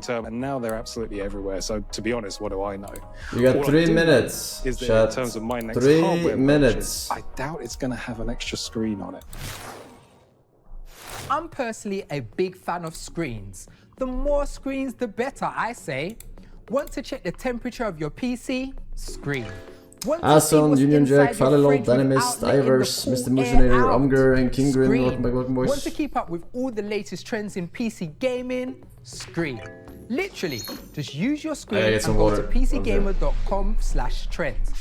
term, and now they're absolutely everywhere. So to be honest, what do I know? You got What 3 I do minutes. know is that Chat. in terms of my next 3 hardware minutes. purchase, I doubt it's going to have an extra screen on it. I'm personally a big fan of screens. The more screens, the better, I say. Want to check the temperature of your PC? Screen. Want to see Ason, what's Union Jack, inside your Falilol, fridge Dynamist, without letting the Ivers, cool Mr. air Motionator, out? Umger, and King Grin. Screen. Welcome back, boys. Want to keep up with all the latest trends in PC gaming? Screen. Literally, just use your screen get and some go water. to pcgamer.com/trends.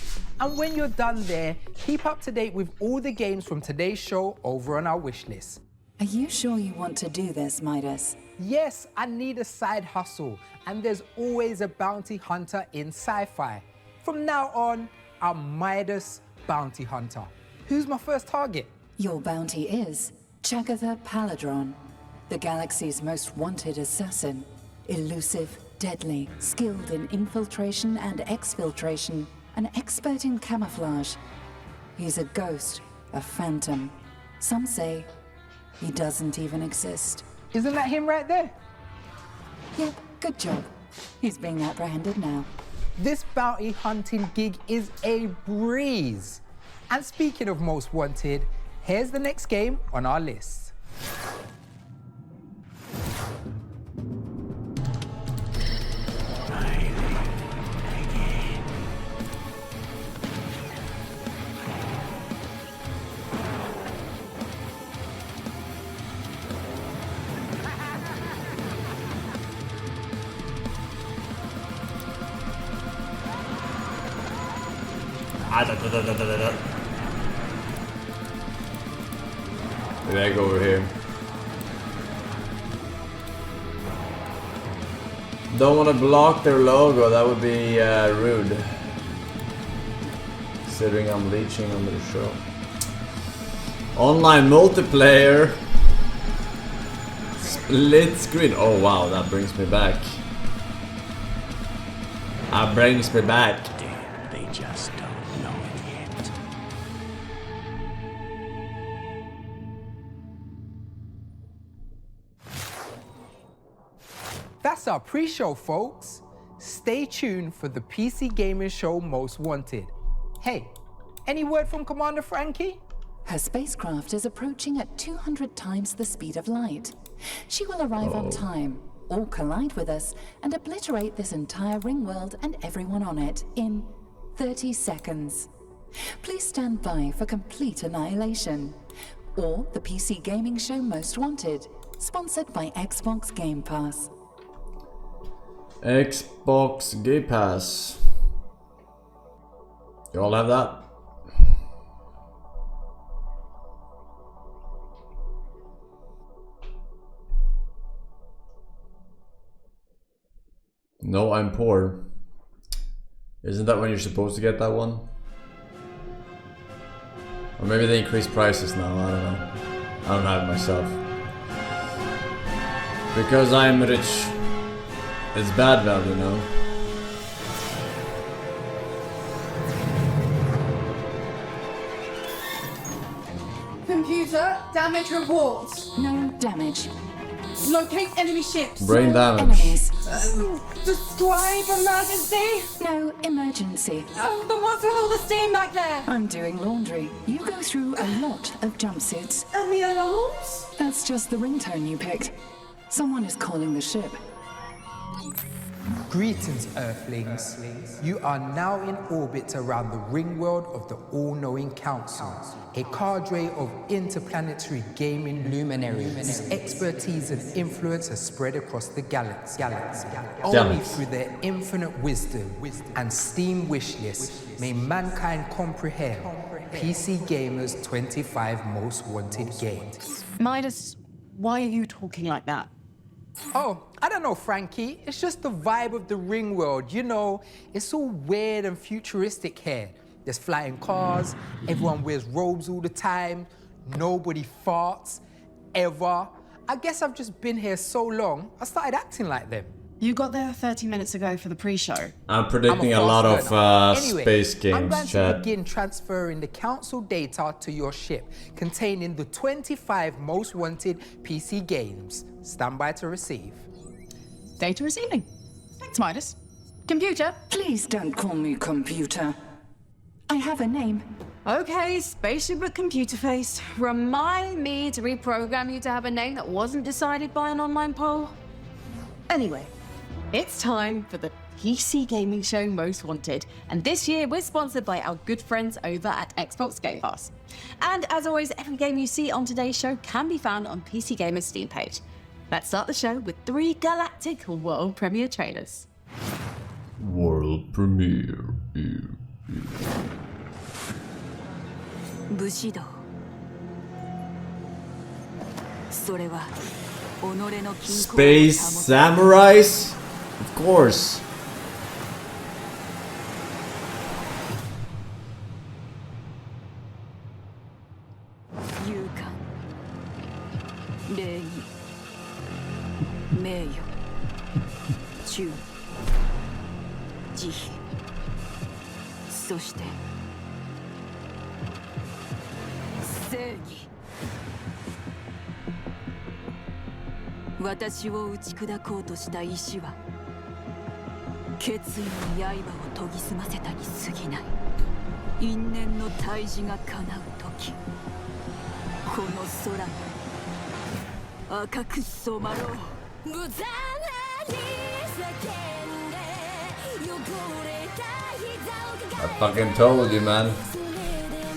And when you're done there, keep up to date with all the games from today's show over on our wish list. Are you sure you want to do this, Midas? Yes, I need a side hustle, and there's always a bounty hunter in sci-fi. From now on, I'm Midas Bounty Hunter. Who's my first target? Your bounty is Chagatha Paladron, the galaxy's most wanted assassin. Elusive, deadly, skilled in infiltration and exfiltration, an expert in camouflage. He's a ghost, a phantom. Some say he doesn't even exist. Isn't that him right there? Yep, good job. He's being apprehended now. This bounty hunting gig is a breeze. And speaking of most wanted, here's the next game on our list. Maybe I go over here. Don't want to block their logo, that would be rude. Considering I'm leeching on the show. Online multiplayer. Split screen. Oh wow, that brings me back. That brings me back. They just don't know it yet. That's our pre-show, folks. Stay tuned for the PC Gaming Show Most Wanted. Hey, any word from Commander Frankie? Her spacecraft is approaching at 200 times the speed of light. She will arrive on time, or collide with us, and obliterate this entire ring world and everyone on it in 30 seconds. Please stand by for complete annihilation. Or the PC Gaming Show Most Wanted, sponsored by Xbox Game Pass. Xbox Game Pass. You all have that? No, I'm poor. Isn't that when you're supposed to get that one? Or maybe they increase prices now, I don't know. I don't have it myself. Because I'm rich. It's bad value now. Computer, damage reports. No damage. Locate enemy ships. Brain damage. Enemies. Describe emergency. No emergency. Oh, but what's with all the steam back there? I'm doing laundry. You go through a lot of jumpsuits. And the alarms? That's just the ringtone you picked. Someone is calling the ship. Greetings, Earthlings. You are now in orbit around the ring world of the All-Knowing Council, a cadre of interplanetary gaming luminaries whose expertise and influence has spread across the galaxy. Only through their infinite wisdom and Steam wishlist may mankind comprehend PC Gamer's 25 most wanted games. Midas, why are you talking like that? Oh, I don't know, Frankie. It's just the vibe of the ring world. You know, it's all weird and futuristic here. There's flying cars, everyone wears robes all the time, nobody farts, ever. I guess I've just been here so long, I started acting like them. You got there 30 minutes ago for the pre-show. I'm predicting a fast lot of learner. Anyway, space I'm games, going to chat. begin transferring the council data to your ship, containing the 25 most wanted PC games. Stand by to receive. Data receiving. Thanks, Midas. Computer. Please don't call me computer. I have a name. Okay, spaceship with computer face. Remind me to reprogram you to have a name that wasn't decided by an online poll. Anyway, it's time for the PC gaming show Most Wanted, and this year we're sponsored by our good friends over at Xbox Game Pass. And as always, every game you see on today's show can be found on PC Gamer's Steam page. Let's start the show with 3 galactic world premiere trailers. World premiere. 武士道それは己の均衡を保つ Space samurais? Of course.「勇敢」「礼儀」「名誉」「忠」「慈悲」そして正義。私を打ち砕こうとした石は決意の刃を研ぎ澄ませたに過ぎない。因縁の大事が叶う時、この空が赤く染まろう。無残なに叫んで汚れた膝を I fucking told you, man.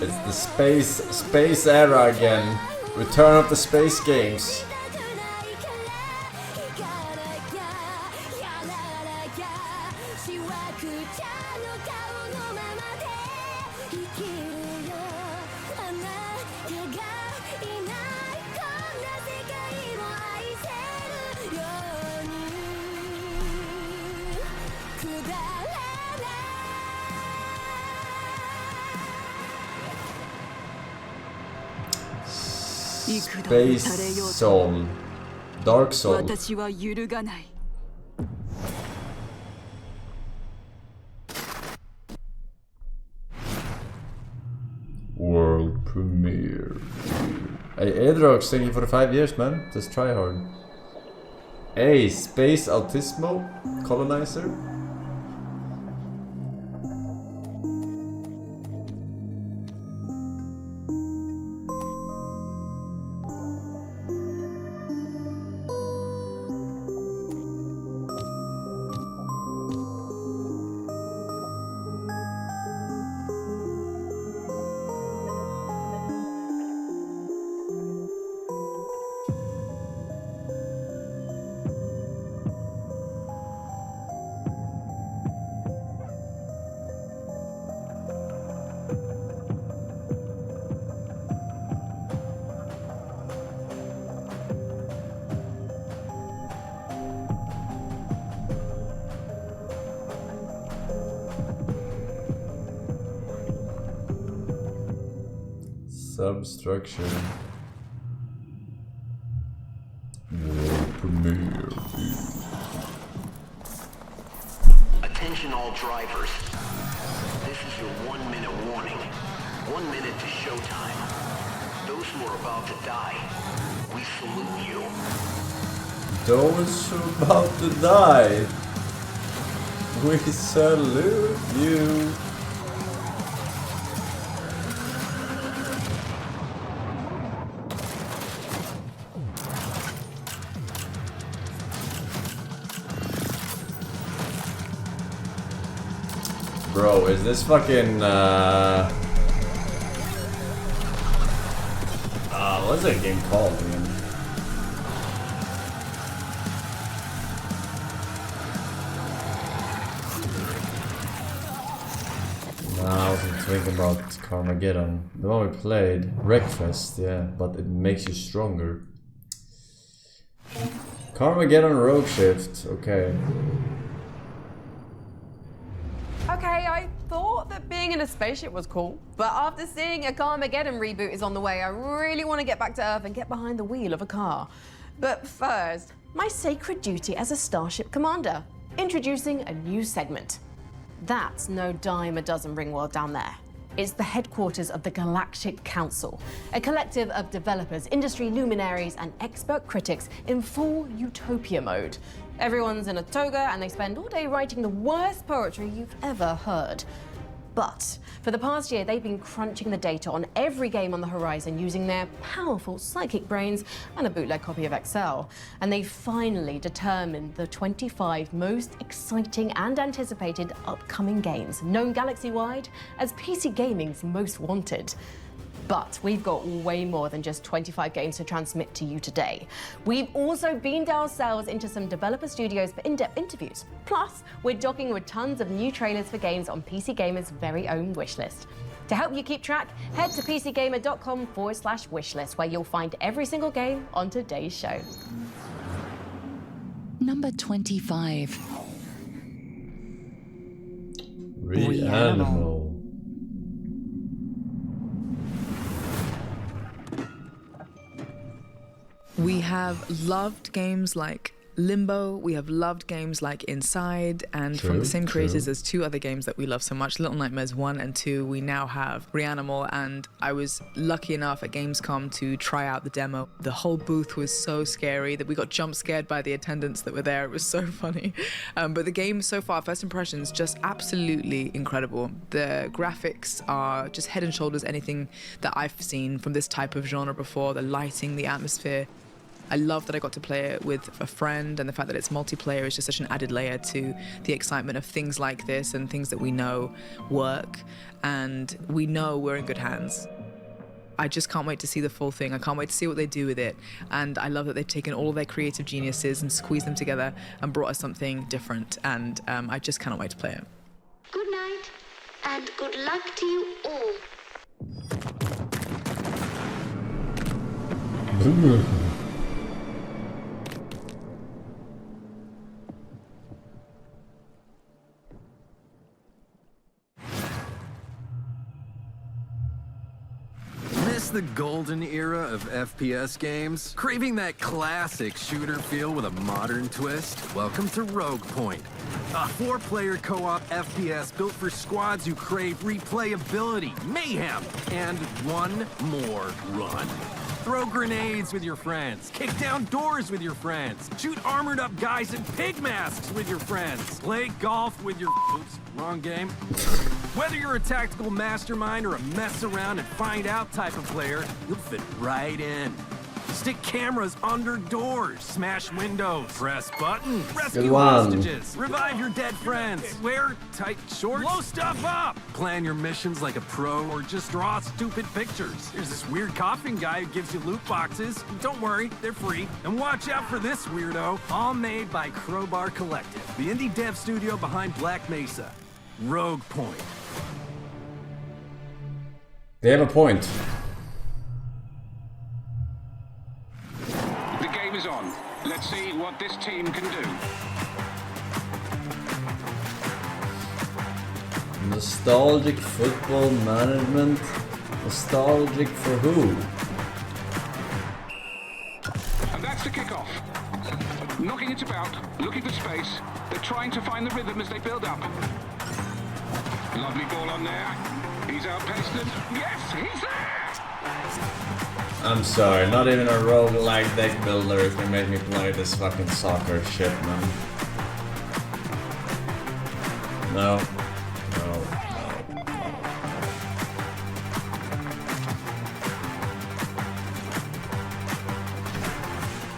It's the space era again. Return of the space games. Space Soul. Dark Soul. 私は揺るがない。World premiere. Hey, Adrox, thank you for the 5 years, man. Just try hard. Hey, Space Altismo Colonizer. Substructure. World premiere. Attention all drivers. This is your 1-minute warning. 1 minute to showtime. Those who are about to die, we salute you. Those who are about to die, we salute you. Bro, is this fucking what's that game called, man? I wasn't thinking about Carmageddon. The one we played, Wreckfest, yeah, but it makes you stronger. Carmageddon Rogue Shift, okay. Okay, I thought that being in a spaceship was cool, but after seeing a Carmageddon reboot is on the way, I really want to get back to Earth and get behind the wheel of a car. But first, my sacred duty as a Starship Commander, introducing a new segment. That's no dime a dozen Ringworld down there. It's the headquarters of the Galactic Council, a collective of developers, industry luminaries, and expert critics in full utopia mode. Everyone's in a toga and they spend all day writing the worst poetry you've ever heard. But for the past year, they've been crunching the data on every game on the horizon using their powerful psychic brains and a bootleg copy of Excel. And they finally determined the 25 most exciting and anticipated upcoming games, known galaxy-wide as PC gaming's most wanted. But we've got way more than just 25 games to transmit to you today. We've also beamed ourselves into some developer studios for in-depth interviews. Plus, we're docking with tons of new trailers for games on PC Gamer's very own wishlist. To help you keep track, head to pcgamer.com/wishlist, where you'll find every single game on today's show. Number 25. Reanimal. We have loved games like Limbo, we have loved games like Inside, and from the same creators, there's two other games that we love so much, Little Nightmares 1 and 2. We now have Reanimal, and I was lucky enough at Gamescom to try out the demo. The whole booth was so scary that we got jump scared by the attendants that were there. It was so funny. But the game so far, first impressions, just absolutely incredible. The graphics are just head and shoulders anything that I've seen from this type of genre before. The lighting, the atmosphere. I love that I got to play it with a friend, and the fact that it's multiplayer is just such an added layer to the excitement of things like this and things that we know work, and we know we're in good hands. I just can't wait to see the full thing. I can't wait to see what they do with it, and I love that they've taken all of their creative geniuses and squeezed them together and brought us something different, and I just cannot wait to play it. Good night, and good luck to you all. The golden era of FPS games? Craving that classic shooter feel with a modern twist? Welcome to Rogue Point, a 4-player co-op FPS built for squads who crave replayability, mayhem, and one more run. Throw grenades with your friends, kick down doors with your friends, shoot armored up guys in pig masks with your friends, play golf with your... Oops, wrong game. Whether you're a tactical mastermind or a mess around and find out type of player, you'll fit right in. Stick cameras under doors, smash windows, press buttons, rescue hostages, revive your dead friends, wear tight shorts, blow stuff up, plan your missions like a pro, or just draw stupid pictures. There's this weird coughing guy who gives you loot boxes. Don't worry, they're free. And watch out for this weirdo, all made by Crowbar Collective, the indie dev studio behind Black Mesa. Rogue Point. They have a point. The game is on. Let's see what this team can do. Nostalgic football management? Nostalgic for who? And that's the kickoff. Knocking it about, looking for space. They're trying to find the rhythm as they build up. Lovely ball on there. He's outpaced them. Yes, he's there! I'm sorry, not even a roguelike deck builder is gonna make me play this fucking soccer shit, man. No.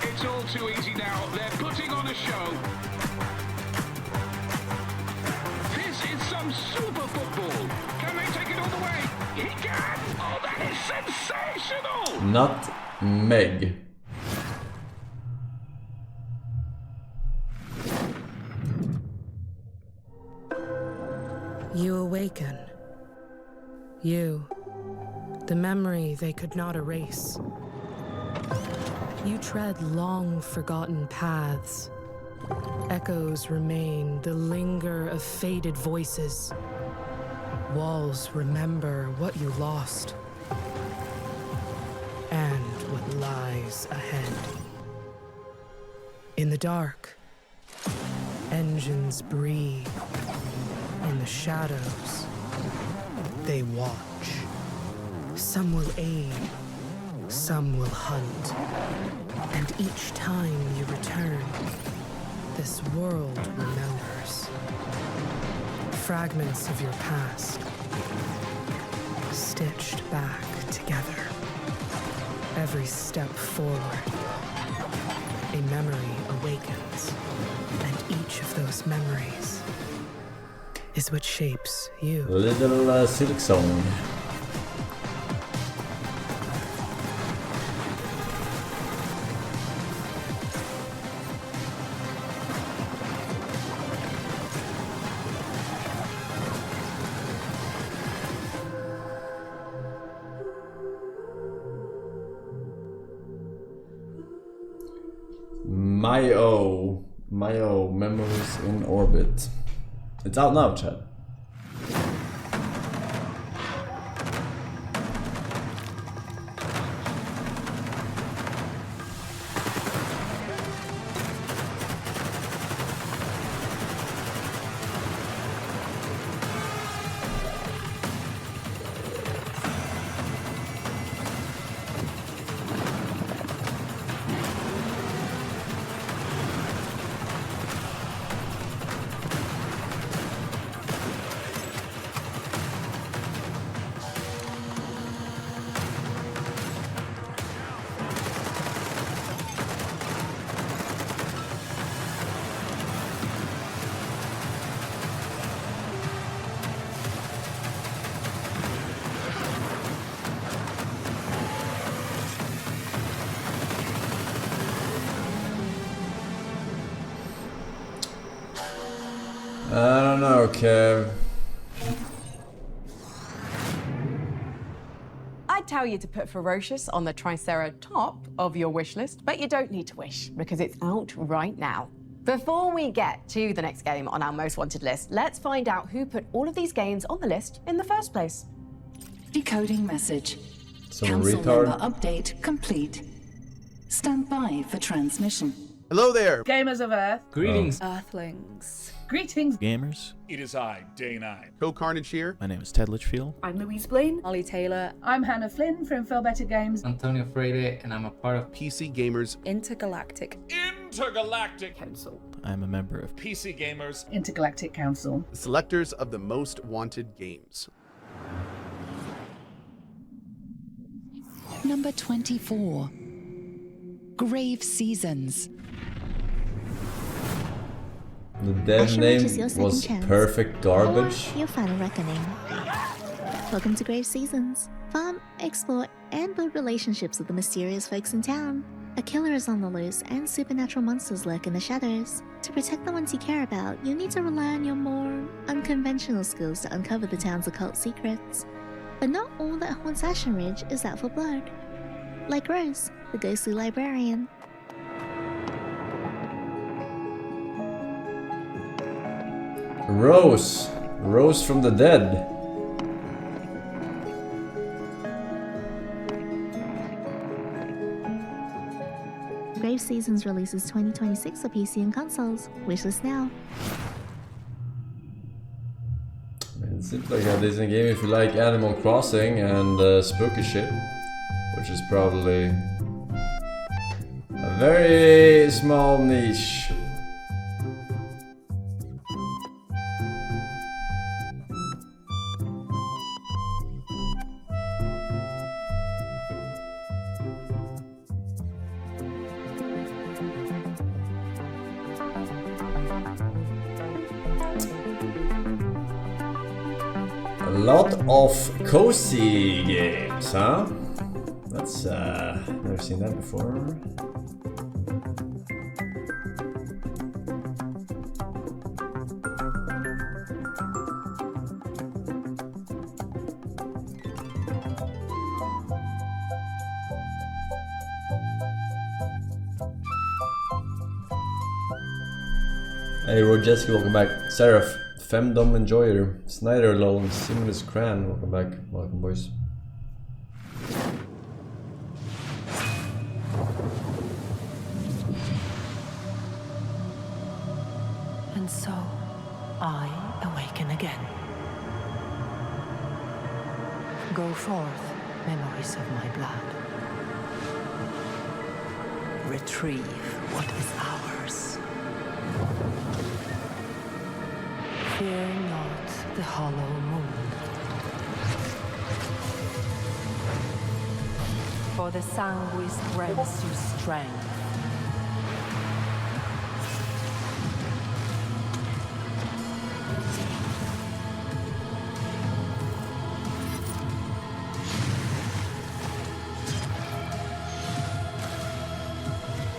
It's all too easy now. They're putting on a show. This is some super football. Can they take it all the way? He can! Oh, that is sensational! Not Meg. You awaken. You, the memory they could not erase. You tread long forgotten paths. Echoes remain, the linger of faded voices. Walls remember what you lost and what lies ahead. In the dark, engines breathe. In the shadows, they watch. Some will aid, some will hunt. And each time you return, this world remembers. Fragments of your past, stitched back together. Every step forward, a memory awakens, and each of those memories is what shapes you. Little silk song. Mayo Memories in Orbit. It's out now, chat. I don't know, Kev. I'd tell you to put Ferocious on the Tricera top of your wish list, but you don't need to wish because it's out right now. Before we get to the next game on our most wanted list, let's find out who put all of these games on the list in the first place. Decoding message. Some Council retard. member update complete. Stand by for transmission. Hello there, Gamers of Earth. Greetings. Earthlings. Greetings. Gamers. It is I, Day 9. Joe Carnage here. My name is Ted Litchfield. I'm Louise Blaine. Ollie Taylor. I'm Hannah Flynn from Feel Better Games. Antonio Freire, and I'm a part of PC Gamers Intergalactic Council. I'm a member of PC Gamers Intergalactic Council. the selectors of the most wanted games. Number 24. Grave Seasons. The dev name was Perfect Garbage. Your final reckoning. Welcome to Grave Seasons. Farm, explore, and build relationships with the mysterious folks in town. A killer is on the loose, and supernatural monsters lurk in the shadows. To protect the ones you care about, you need to rely on your more unconventional skills to uncover the town's occult secrets. But not all that haunts Ashen Ridge is out for blood. Like Rose, the ghostly librarian. Rose from the dead. Grave Seasons releases 2026 for PC and consoles. Wishlist now. It seems like a decent game if you like Animal Crossing and spooky shit, which is probably a very small niche. A lot of cozy games, huh? That's never seen that before. Hey Rojeski, welcome back. Seraph, Femdom Enjoyer, Snyder Lone, Simonus Cran, welcome back. Welcome boys. And so, I awaken again. Go forth, memories of my blood. Retrieve what is ours. Fear not the hollow moon. For the sanguis grants you strength.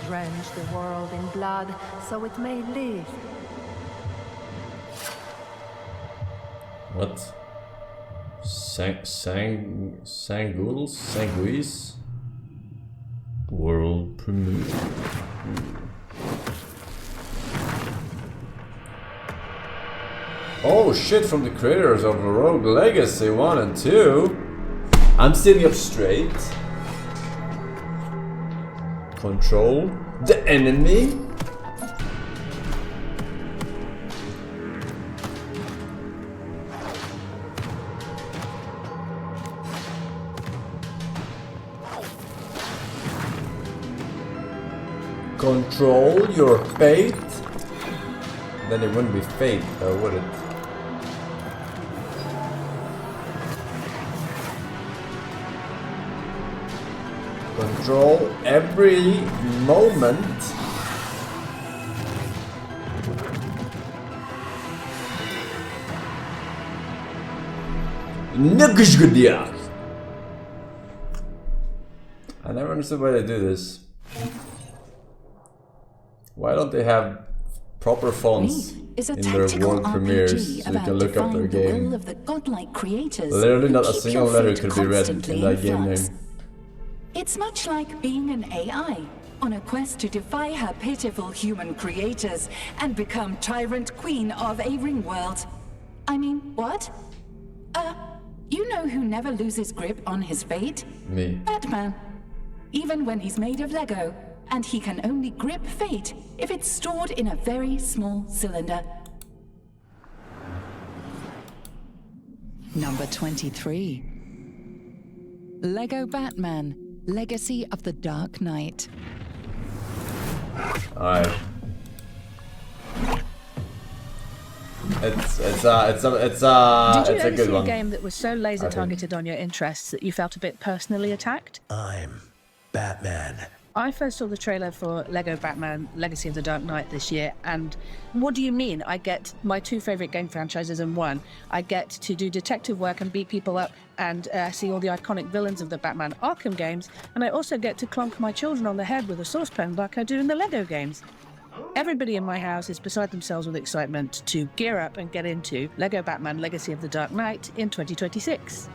Drench the world in blood so it may live. What? Sanguis? World premiere. Oh shit, from the creators of Rogue Legacy 1 and 2. I'm sitting up straight. Control the enemy. Control your fate. Then it wouldn't be fate, though, would it? Control every moment. I never understood why they do this. Why don't they have proper fonts in their world premieres so you can look up their game? Literally not a single letter could be read in that game name. It's much like being an AI on a quest to defy her pitiful human creators and become tyrant queen of a ring world. I mean, what? You know who never loses grip on his fate? Me. Batman. Even when he's made of Lego, and he can only grip fate if it's stored in a very small cylinder. Number 23. Lego Batman, Legacy of the Dark Knight. Alright. It's a Did you ever good see one. a game that was so laser targeted on your interests that you felt a bit personally attacked? I'm Batman. I first saw the trailer for Lego Batman Legacy of the Dark Knight this year, and what do you mean? I get my two favorite game franchises in one. I get to do detective work and beat people up and see all the iconic villains of the Batman Arkham games, and I also get to clonk my children on the head with a saucepan like I do in the Lego games. Everybody in my house is beside themselves with excitement to gear up and get into Lego Batman Legacy of the Dark Knight in 2026.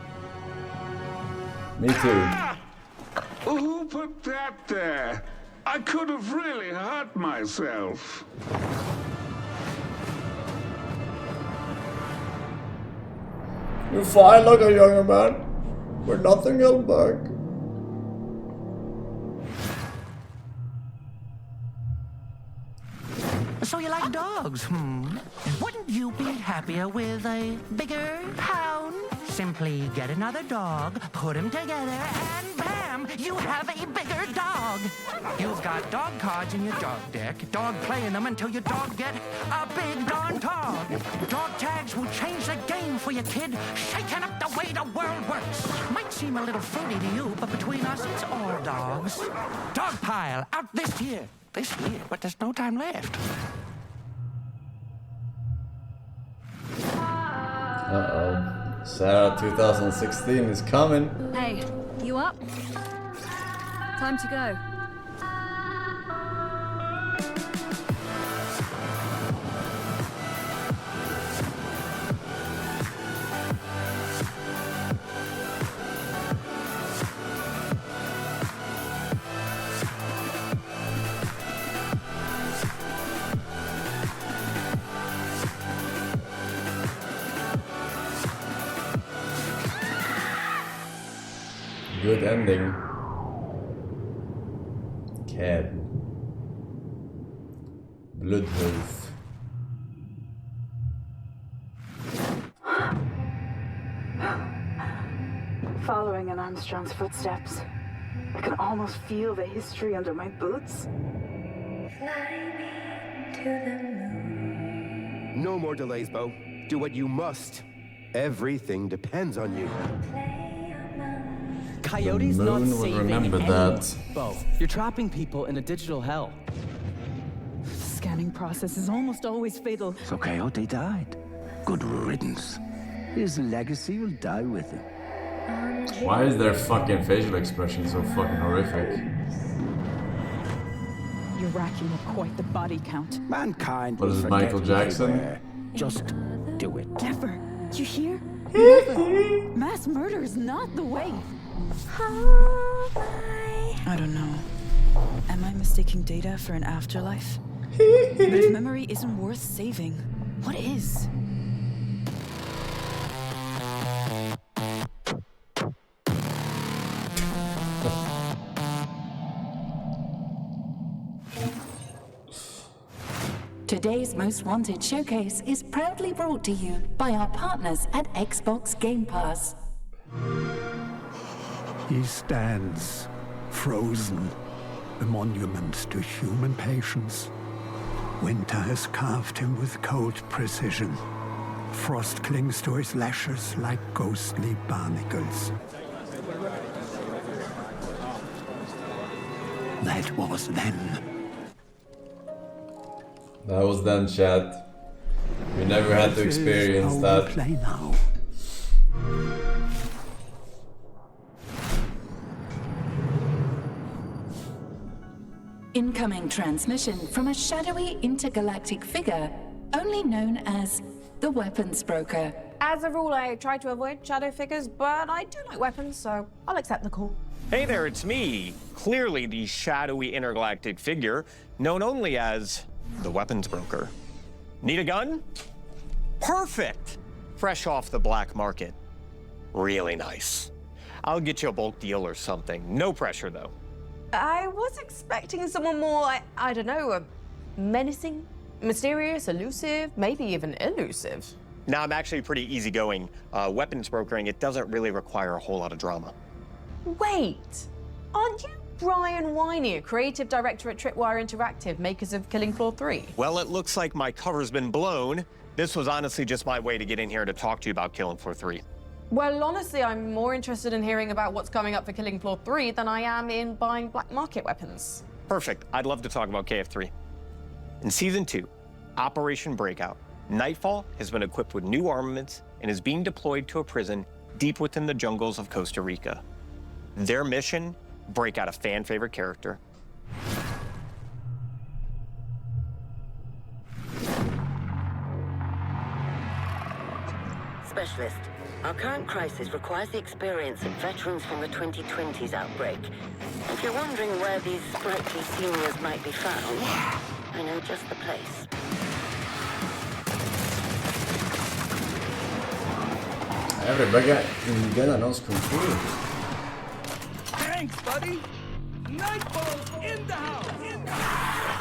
Me too. Who put that there? I could have really hurt myself. You're fine like a younger man. We're nothing held back. So you like dogs, hmm? Wouldn't you be happier with a bigger hound? Simply get another dog, put them together, and bam! You have a bigger dog! You've got dog cards in your dog deck, dog playing them until your dog get a big darn dog. Dog tags will change the game for you, kid, shaking up the way the world works. Might seem a little fruity to you, but between us, it's all dogs. Dog pile, out this year, but there's no time left. Uh-oh. Sarah 2016 is coming. Hey, you up? Time to go. Good ending. Cad. Bloodhoof. Following in Armstrong's footsteps, I can almost feel the history under my boots. No more delays, Bo. Do what you must. Everything depends on you. Coyote's The not moon would saving remember anyone. that. Bo, you're trapping people in a digital hell. The scanning process is almost always fatal. So Coyote died. Good riddance. His legacy will die with him. Why is their fucking facial expression so fucking horrific? You're racking up quite the body count. Mankind What will is it, forget Michael who they Jackson? were. Just do it. Never. You hear? Never. Mass murder is not the way. I don't know. Am I mistaking data for an afterlife? But if memory isn't worth saving, what is? Today's Most Wanted showcase is proudly brought to you by our partners at Xbox Game Pass. He stands, frozen, a monument to human patience. Winter has carved him with cold precision. Frost clings to his lashes like ghostly barnacles. That was then. That was then, chat. We never had to experience that. Play now. Incoming transmission from a shadowy intergalactic figure, only known as the Weapons Broker. As a rule, I try to avoid shadow figures, but I do like weapons, so I'll accept the call. Hey there, it's me. Clearly the shadowy intergalactic figure, known only as the Weapons Broker. Need a gun? Perfect! Fresh off the black market. Really nice. I'll get you a bulk deal or something. No pressure, though. I was expecting someone more, I don't know, menacing, mysterious, elusive, maybe even elusive. Now, I'm actually pretty easygoing. Weapons brokering, it doesn't really require a whole lot of drama. Wait, aren't you Brian Winey, creative director at Tripwire Interactive, makers of Killing Floor 3? Well, it looks like my cover's been blown. This was honestly just my way to get in here to talk to you about Killing Floor 3. Well, honestly, I'm more interested in hearing about what's coming up for Killing Floor 3 than I am in buying black market weapons. Perfect. I'd love to talk about KF3. In Season 2, Operation Breakout, Nightfall has been equipped with new armaments and is being deployed to a prison deep within the jungles of Costa Rica. Their mission, break out a fan-favorite character. Specialist, our current crisis requires the experience of veterans from the 2020s outbreak. If you're wondering where these sprightly seniors might be found, I know just the place. Everybody gonna knows Kung Fu. Thanks, buddy. Nightfall's in the house.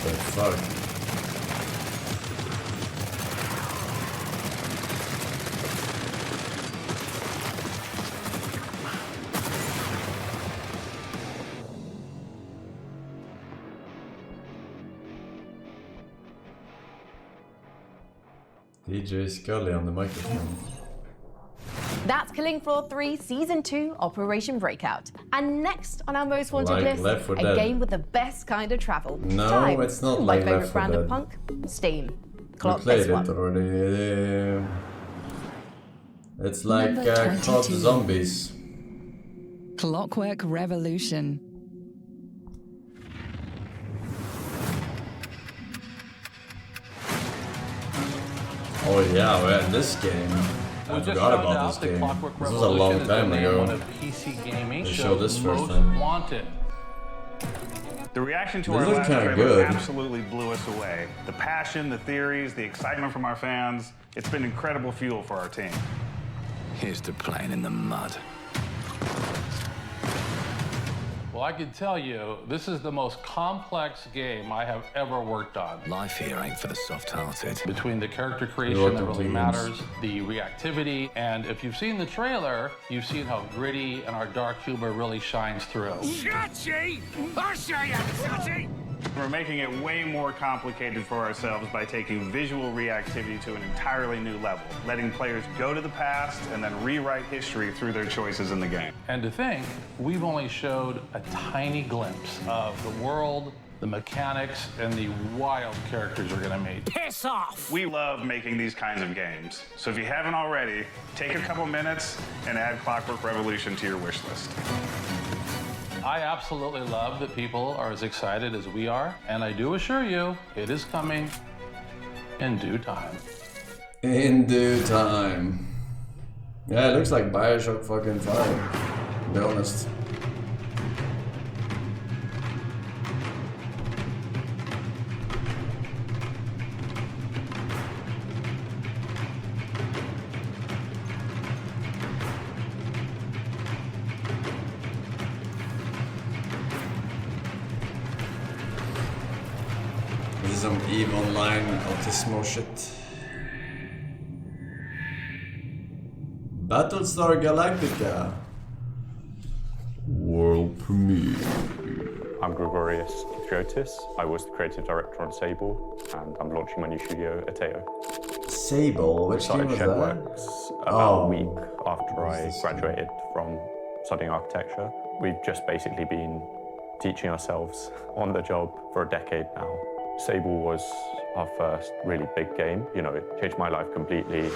What the fuck? DJ Scully on the microphone. That's Killing Floor 3 Season 2 Operation Breakout. And next on our Most Wanted Like list, Left 4 a Dead. game with the best kind of travel. No, Time. it's not My like favorite Left 4 brand of Dead. punk, Steam. We Clock played this it one. already. It's like Number Call of 22. Zombies. Clockwork Revolution. Oh yeah, man, this game. I forgot about this game. This was a long time ago. One of PC gaming They shows showed this first Most time. Wanted. The reaction to This our looks last kinda trailer good. absolutely blew us away. The passion, the theories, the excitement from our fans, it's been incredible fuel for our team. Here's to playing in the mud. Well, I can tell you, this is the most complex game I have ever worked on. Life here ain't for the soft-hearted. Between the character creation that really matters, the reactivity, and if you've seen the trailer, you've seen how gritty and our dark humor really shines through. Shutty! I'll show you, Shutty! We're making it way more complicated for ourselves by taking visual reactivity to an entirely new level, letting players go to the past and then rewrite history through their choices in the game. And to think, we've only showed a tiny glimpse of the world, the mechanics, and the wild characters we're gonna meet. Piss off! We love making these kinds of games, so if you haven't already, take a couple minutes and add Clockwork Revolution to your wish list. I absolutely love that people are as excited as we are, and I do assure you, it is coming in due time. In due time. Yeah, it looks like Bioshock fucking 5, to be honest. Some EVE Online Autismo shit. Battlestar Galactica World Premiere. I'm Gregorius Kithiotis. I was the creative director on Sable, and I'm launching my new studio, Ateo. Sable? Which game was that? Shedworks about a week after I graduated from studying architecture. We've just basically been teaching ourselves on the job for a decade now. Sable was our first really big game. You know, it changed my life completely.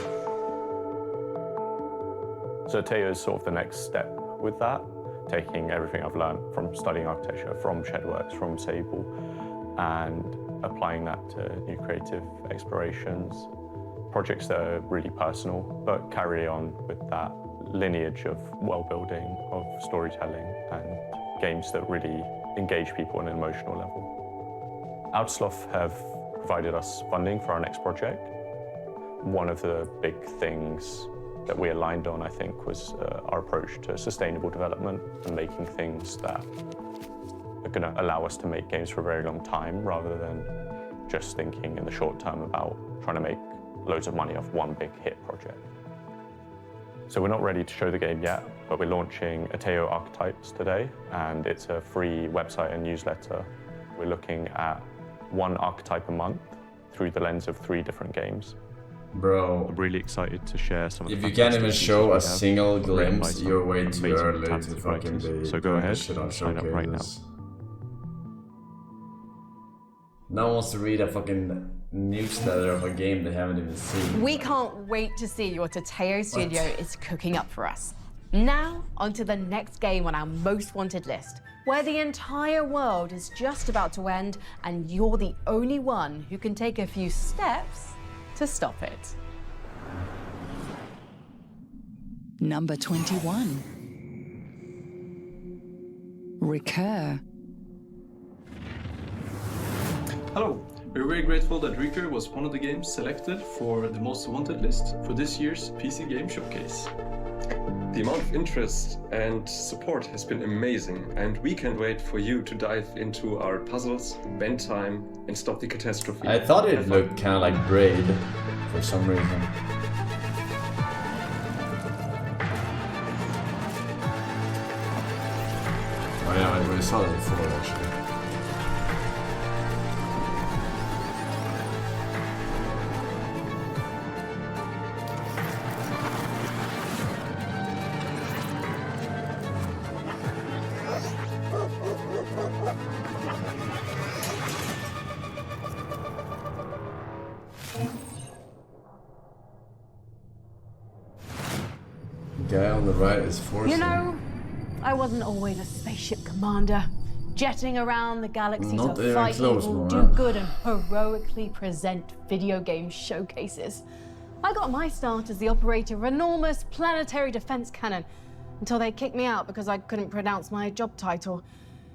So Ateo is sort of the next step with that, taking everything I've learned from studying architecture, from Shedworks, from Sable, and applying that to new creative explorations, projects that are really personal, but carry on with that lineage of world-building, of storytelling, and games that really engage people on an emotional level. Outsloth have provided us funding for our next project. One of the big things that we aligned on, I think, was our approach to sustainable development and making things that are going to allow us to make games for a very long time rather than just thinking in the short term about trying to make loads of money off one big hit project. So we're not ready to show the game yet, but we're launching Ateo Archetypes today, and it's a free website and newsletter. We're looking at one archetype a month through the lens of 3 different games. Bro, I'm really excited to share some of the if you can't even show a single written glimpse, you're way too early to talented fucking writers. be So go ahead, shit on sign up right now. showcases. No one wants to read a fucking newsletter of a game they haven't even seen. We can't wait to see what Ateo Studio is cooking up for us. Now, on to the next game on our most wanted list, where the entire world is just about to end and you're the only one who can take a few steps to stop it. Number 21. Recur. Hello, we're very grateful that Recur was one of the games selected for the most wanted list for this year's PC Game Showcase. The amount of interest and support has been amazing, and we can't wait for you to dive into our puzzles, bend time, and stop the catastrophe. I thought it looked kind of like Braid for some reason. Oh yeah, we saw that before actually. Guy on the right is Forsen. You know, I wasn't always a spaceship commander, jetting around the galaxy Not to even fight close, evil, Mora. do good, and heroically present video game showcases. I got my start as the operator of an enormous planetary defense cannon until they kicked me out because I couldn't pronounce my job title.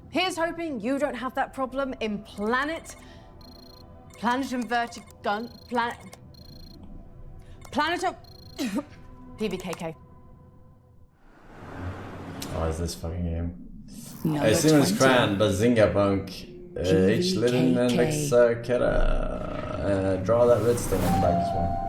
Here's hoping you don't have that problem in Planet Inverted Gun, Planet of PBKK. Oh, is this fucking game? Number Siemens 20. Cran, Bazinga Punk, H. Litten and Lexa Kera. Draw that redstone on the back as well.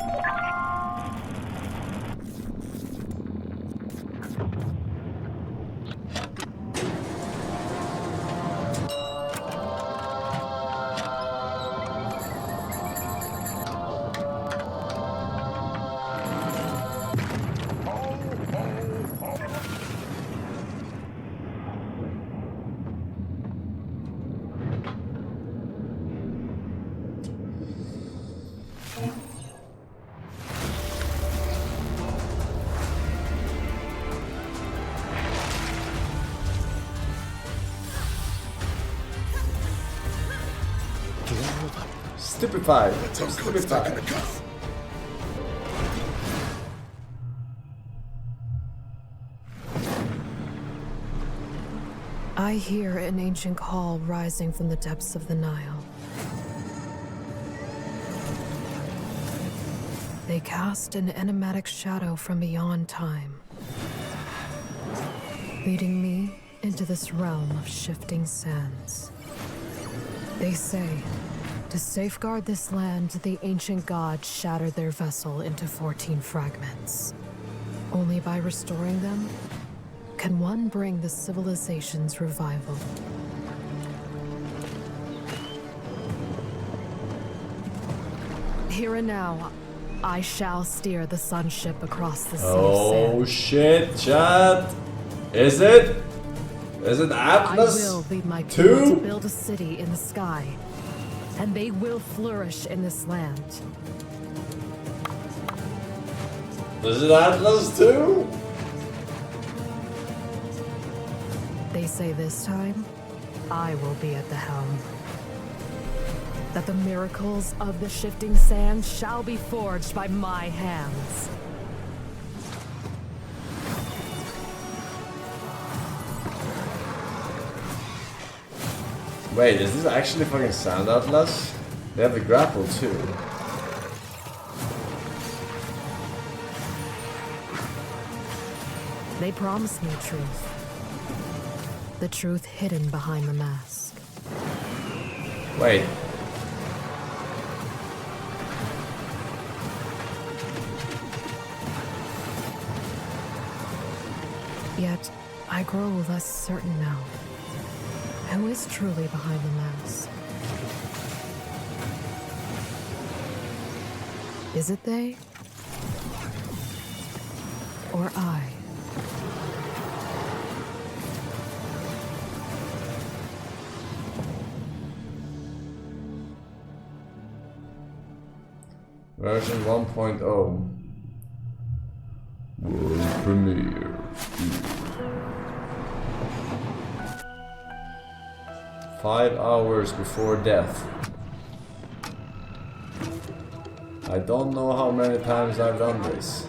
Stupefied. Stupefied. I hear an ancient call rising from the depths of the Nile. They cast an enigmatic shadow from beyond time, leading me into this realm of shifting sands. They say, to safeguard this land, the ancient gods shattered their vessel into 14 fragments. Only by restoring them can one bring the civilization's revival. Here and now, I shall steer the sun ship across the sea of sand. Oh shit, chat! Is it? Is it Atlas? I will lead my people to build a city in the sky, and they will flourish in this land. Is it Atlas 2? They say this time, I will be at the helm. That the miracles of the shifting sand shall be forged by my hands. Wait, is this actually fucking Sand Atlas? They have the grapple too. They promised me truth. The truth hidden behind the mask. Wait. Yet, I grow less certain now. Who is truly behind the mask? Is it they? Or I? Version 1.0. World premiere. 5 hours before death. I don't know how many times I've done this.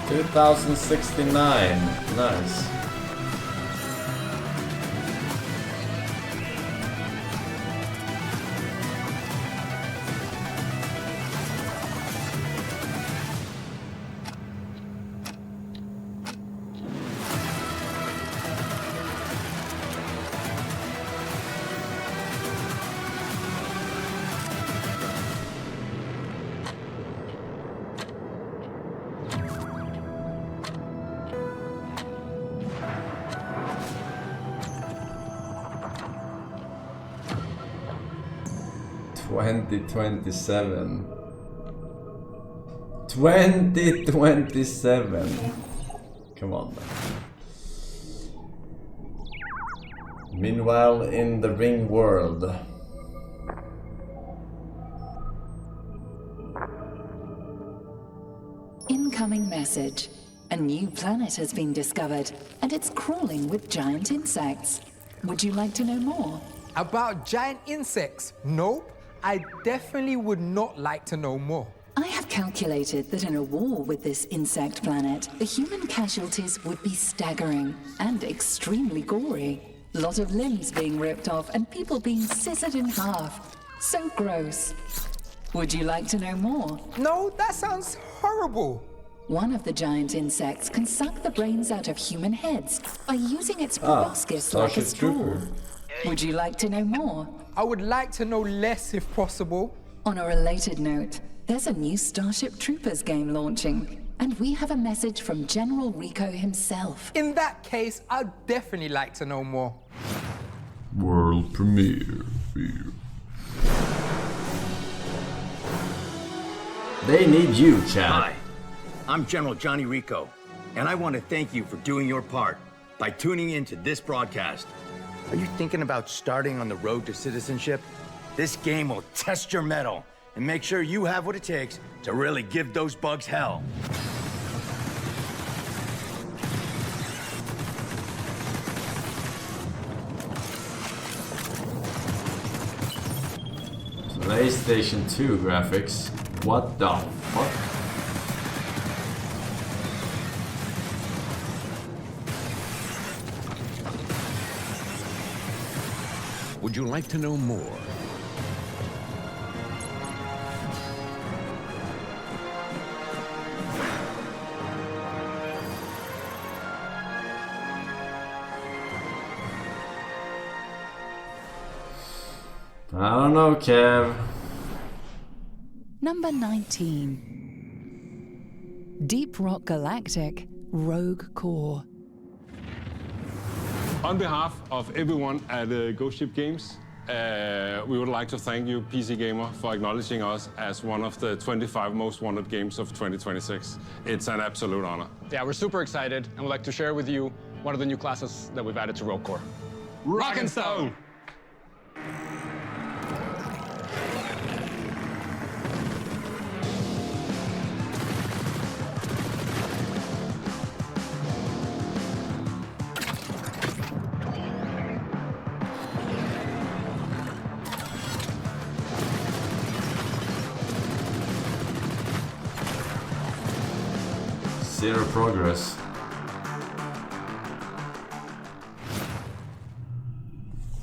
$2,069. Nice. $2027. 2027. Come on, man. Meanwhile, in the ring world. Incoming message. A new planet has been discovered, and it's crawling with giant insects. Would you like to know more? About giant insects? Nope. I definitely would not like to know more. I have calculated that in a war with this insect planet, the human casualties would be staggering and extremely gory. Lot of limbs being ripped off and people being scissored in half. So gross. Would you like to know more? No, that sounds horrible. One of the giant insects can suck the brains out of human heads by using its proboscis like a straw. Would you like to know more? I would like to know less if possible. On a related note, there's a new Starship Troopers game launching, and we have a message from General Rico himself. In that case, I'd definitely like to know more. World premiere. They need you, Chad. Hi, I'm General Johnny Rico, and I want to thank you for doing your part by tuning into this broadcast. Are you thinking about starting on the road to citizenship? This game will test your mettle and make sure you have what it takes to really give those bugs hell. PlayStation 2 graphics. What the fuck? Would you like to know more? I don't know, Kev. Number 19. Deep Rock Galactic Rogue Core. On behalf of everyone at Ghost Ship Games, we would like to thank you, PC Gamer, for acknowledging us as one of the 25 most wanted games of 2026. It's an absolute honor. Yeah, we're super excited and would like to share with you one of the new classes that we've added to Rogue Core. Rock and Stone! Zero progress.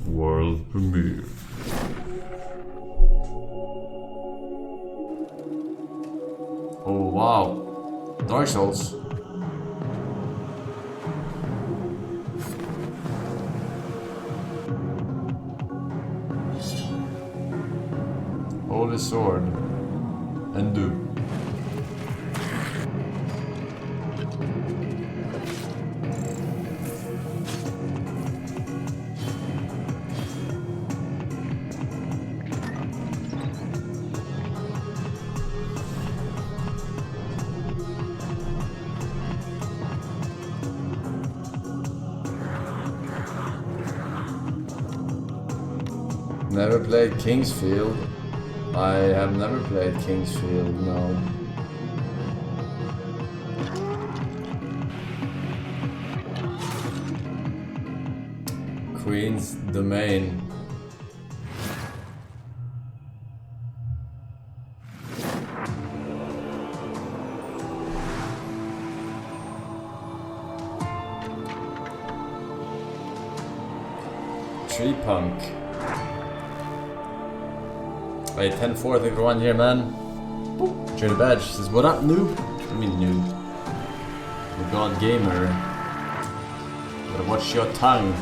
World premiere. Oh wow. Dark Souls. Holy Sword. Undo. Never played Kingsfield. I have never played Kingsfield, no. Queen's Domain. Tree Punk. Hey, 10-4, thank you for 1 year, man. Journey Badge says, what up, noob? I mean, noob. The God Gamer. Gotta watch your tongue.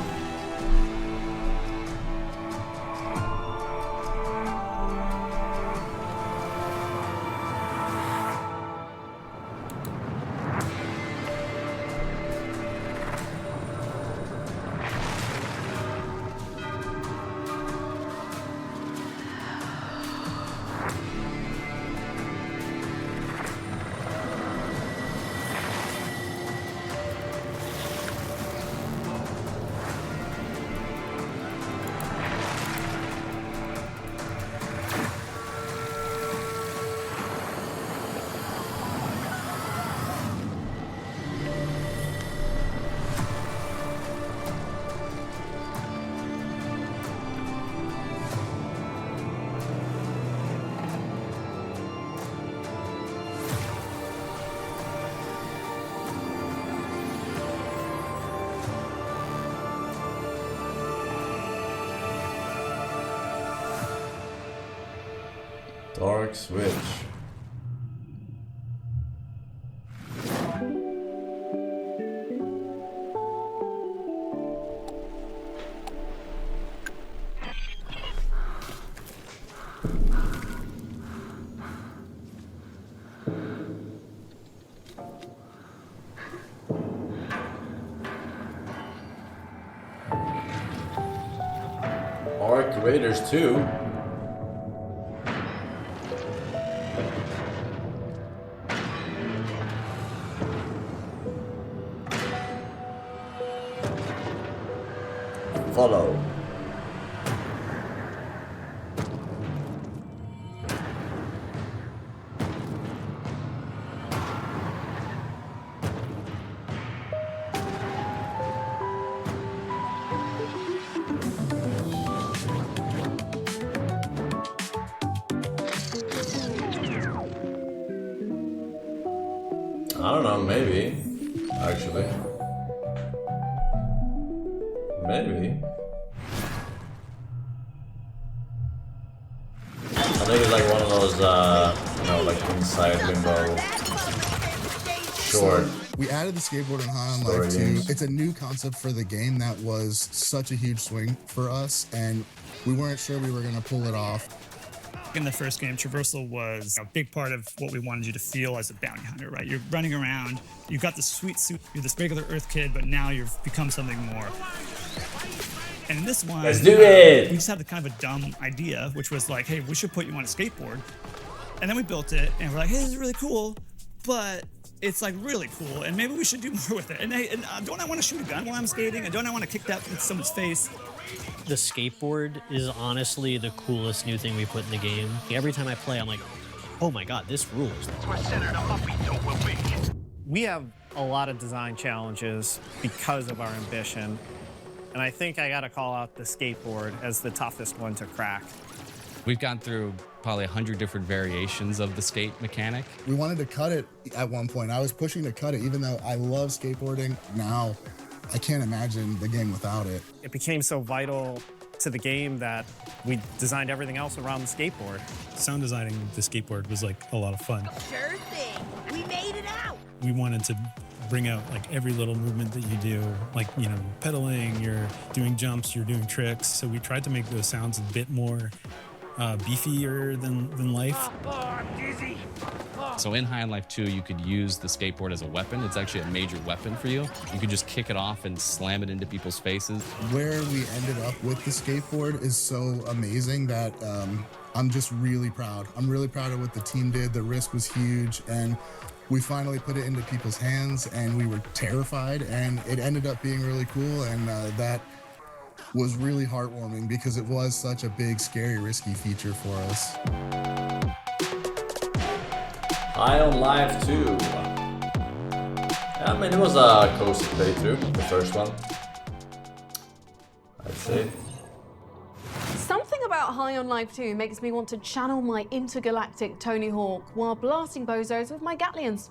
Dark switch. Arc Raiders 2. Follow. I don't know, maybe. Actually. Maybe. I think it's like one of those, you know, like inside limbo short. So we added the skateboard in High on story Life 2. games. It's a new concept for the game that was such a huge swing for us, and we weren't sure we were going to pull it off. In the first game, traversal was a big part of what we wanted you to feel as a bounty hunter, right? You're running around, you've got this sweet suit, you're this regular Earth kid, but now you've become something more. And in this one, Let's do it! We just had the kind of a dumb idea, which was like, hey, we should put you on a skateboard. And then we built it, and we're like, hey, this is really cool, but it's like really cool, and maybe we should do more with it. And, hey, don't I want to shoot a gun while I'm skating? And don't I want to kick that in someone's face? The skateboard is honestly the coolest new thing we put in the game. Every time I play, I'm like, oh my god, this rules. We have a lot of design challenges because of our ambition, and I think I gotta call out the skateboard as the toughest one to crack. We've gone through probably 100 different variations of the skate mechanic. We wanted to cut it at one point. I was pushing to cut it, even though I love skateboarding. Now, I can't imagine the game without it. It became so vital to the game that we designed everything else around the skateboard. Sound designing the skateboard was like a lot of fun. Sure thing. We made it out. We wanted to bring out like every little movement that you do, like, you know, pedaling, you're doing jumps, you're doing tricks. So we tried to make those sounds a bit more beefier than life. So in High on Life 2, you could use the skateboard as a weapon. It's actually a major weapon for you. You could just kick it off and slam it into people's faces. Where we ended up with the skateboard is so amazing that I'm just really proud. I'm really proud of what the team did. The risk was huge, and we finally put it into people's hands, and we were terrified, and it ended up being really cool, and that was really heartwarming because it was such a big, scary, risky feature for us. High on Life 2. I mean, it was a cozy playthrough, the first one, I'd say. Something about High on Life 2 makes me want to channel my intergalactic Tony Hawk while blasting bozos with my Gatlians.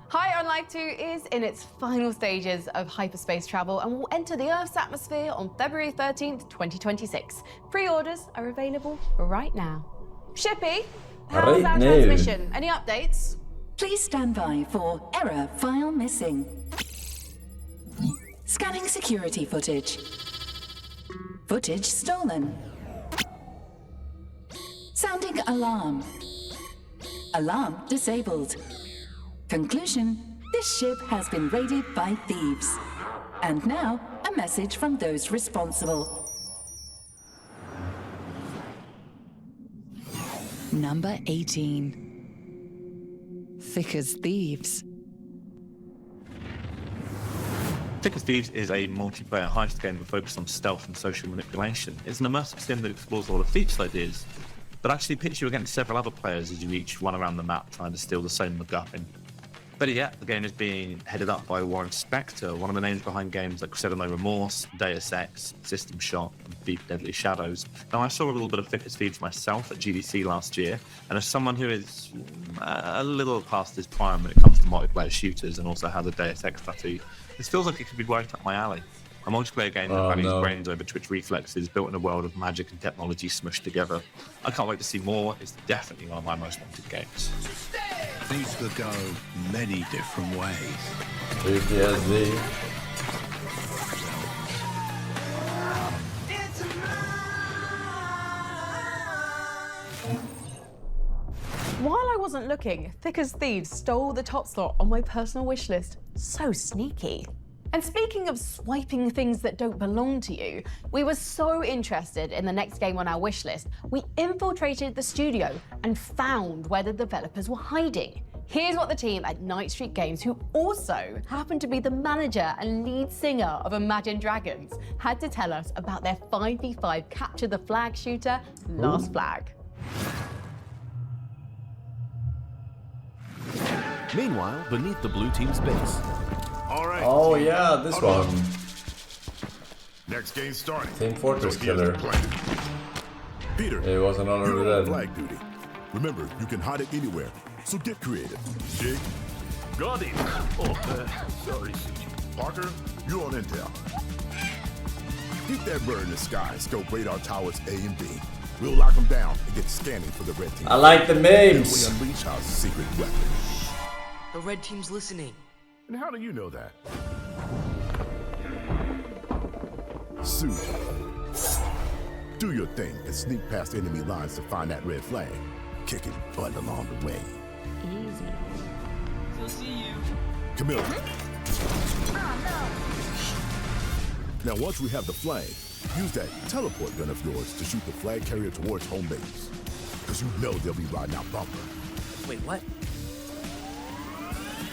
High on Life 2 is in its final stages of hyperspace travel and will enter the Earth's atmosphere on February 13th, 2026. Pre-orders are available right now. Shippy, how's our transmission? Any updates? Please stand by for error file missing. Scanning security footage. Footage stolen. Sounding alarm. Alarm disabled. Conclusion, this ship has been raided by thieves. And now, a message from those responsible. Number 18. Thick as Thieves. Thick as Thieves is a multiplayer heist game focused on stealth and social manipulation. It's an immersive sim that explores a lot of Thieves ideas, but actually pits you against several other players as you each run around the map trying to steal the same MacGuffin. Better yet, the game is being headed up by Warren Spector, one of the names behind games like Crusader No Remorse, Deus Ex, System Shock, and Deep Deadly Shadows. Now, I saw a little bit of Thick as Thieves myself at GDC last year, and as someone who is a little past his prime when it comes to multiplayer shooters and also has a Deus Ex tattoo, this feels like it could be right up my alley. A multiplayer game that values brains over twitch reflexes, built in a world of magic and technology smushed together. I can't wait to see more. It's definitely one of my most wanted games. Things could go many different ways. PTSD. While I wasn't looking, Thick as Thieves stole the top slot on my personal wish list. So sneaky. And speaking of swiping things that don't belong to you, we were so interested in the next game on our wish list, we infiltrated the studio and found where the developers were hiding. Here's what the team at Night Street Games, who also happened to be the manager and lead singer of Imagine Dragons, had to tell us about their 5v5 capture the flag shooter, Last Flag. Meanwhile, beneath the blue team's base. All right. Oh yeah, this one. Next game starting. Team Fortress Killer. Peter, it was another you're on dead. flag duty. Remember, you can hide it anywhere, so get creative. Dig? Got it. Sorry, CG. Parker, you're on intel. Keep that bird in the sky and scope radar towers A and B. We'll lock them down and get scanning for the red team. I like the memes. Then we unleash our secret weapon. The red team's listening. And how do you know that? Suit. Do your thing and sneak past enemy lines to find that red flag. Kick it butt along the way. Easy. So see you. Camilla. Now once we have the flag, use that teleport gun of yours to shoot the flag carrier towards home base. Because you know they'll be riding out bumper. Wait, what?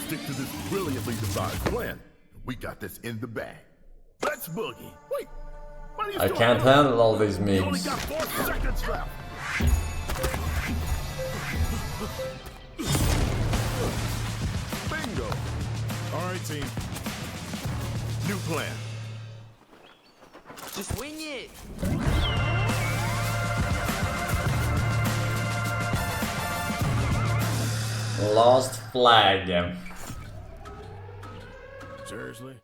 Stick to this brilliantly devised plan. We got this in the bag. Let's boogie. Wait. What are you I doing? can't handle all these You only memes. got 4 seconds left. Bingo. All right, team. New plan. Just wing it. Lost Flag. Seriously?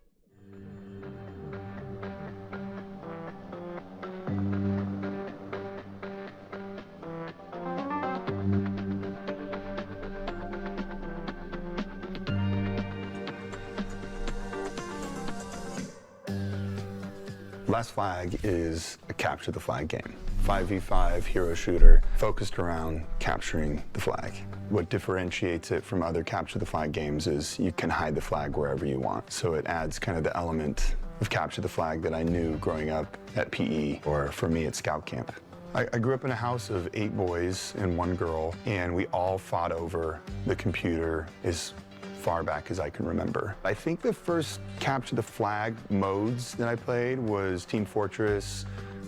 Last Flag is a capture the flag game. 5v5 hero shooter focused around capturing the flag. What differentiates it from other capture the flag games is you can hide the flag wherever you want. So it adds kind of the element of capture the flag that I knew growing up at PE, or for me at Scout Camp. I grew up in a house of 8 boys and 1 girl, and we all fought over the computer as far back as I can remember. I think the first capture the flag modes that I played was Team Fortress,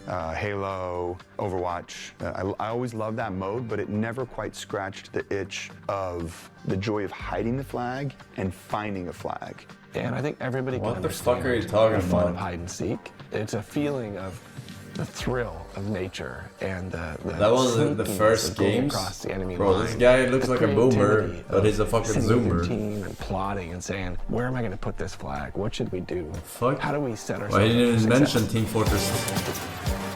Halo, Overwatch. I always loved that mode, but it never quite scratched the itch of the joy of hiding the flag and finding a flag. And I think everybody can What the understand fuck are you talking the fun about? of hide and seek. It's a feeling of the thrill of nature and the That was the sneakiness first of going games? across the enemy Bro, line. this guy looks The like a boomer, creativity but he's a fucking sitting with your zoomer. team and plotting and saying, where am I going to put this flag? What should we do? Fuck? How do we set ourselves Why up didn't for even success? mention Team Fortress?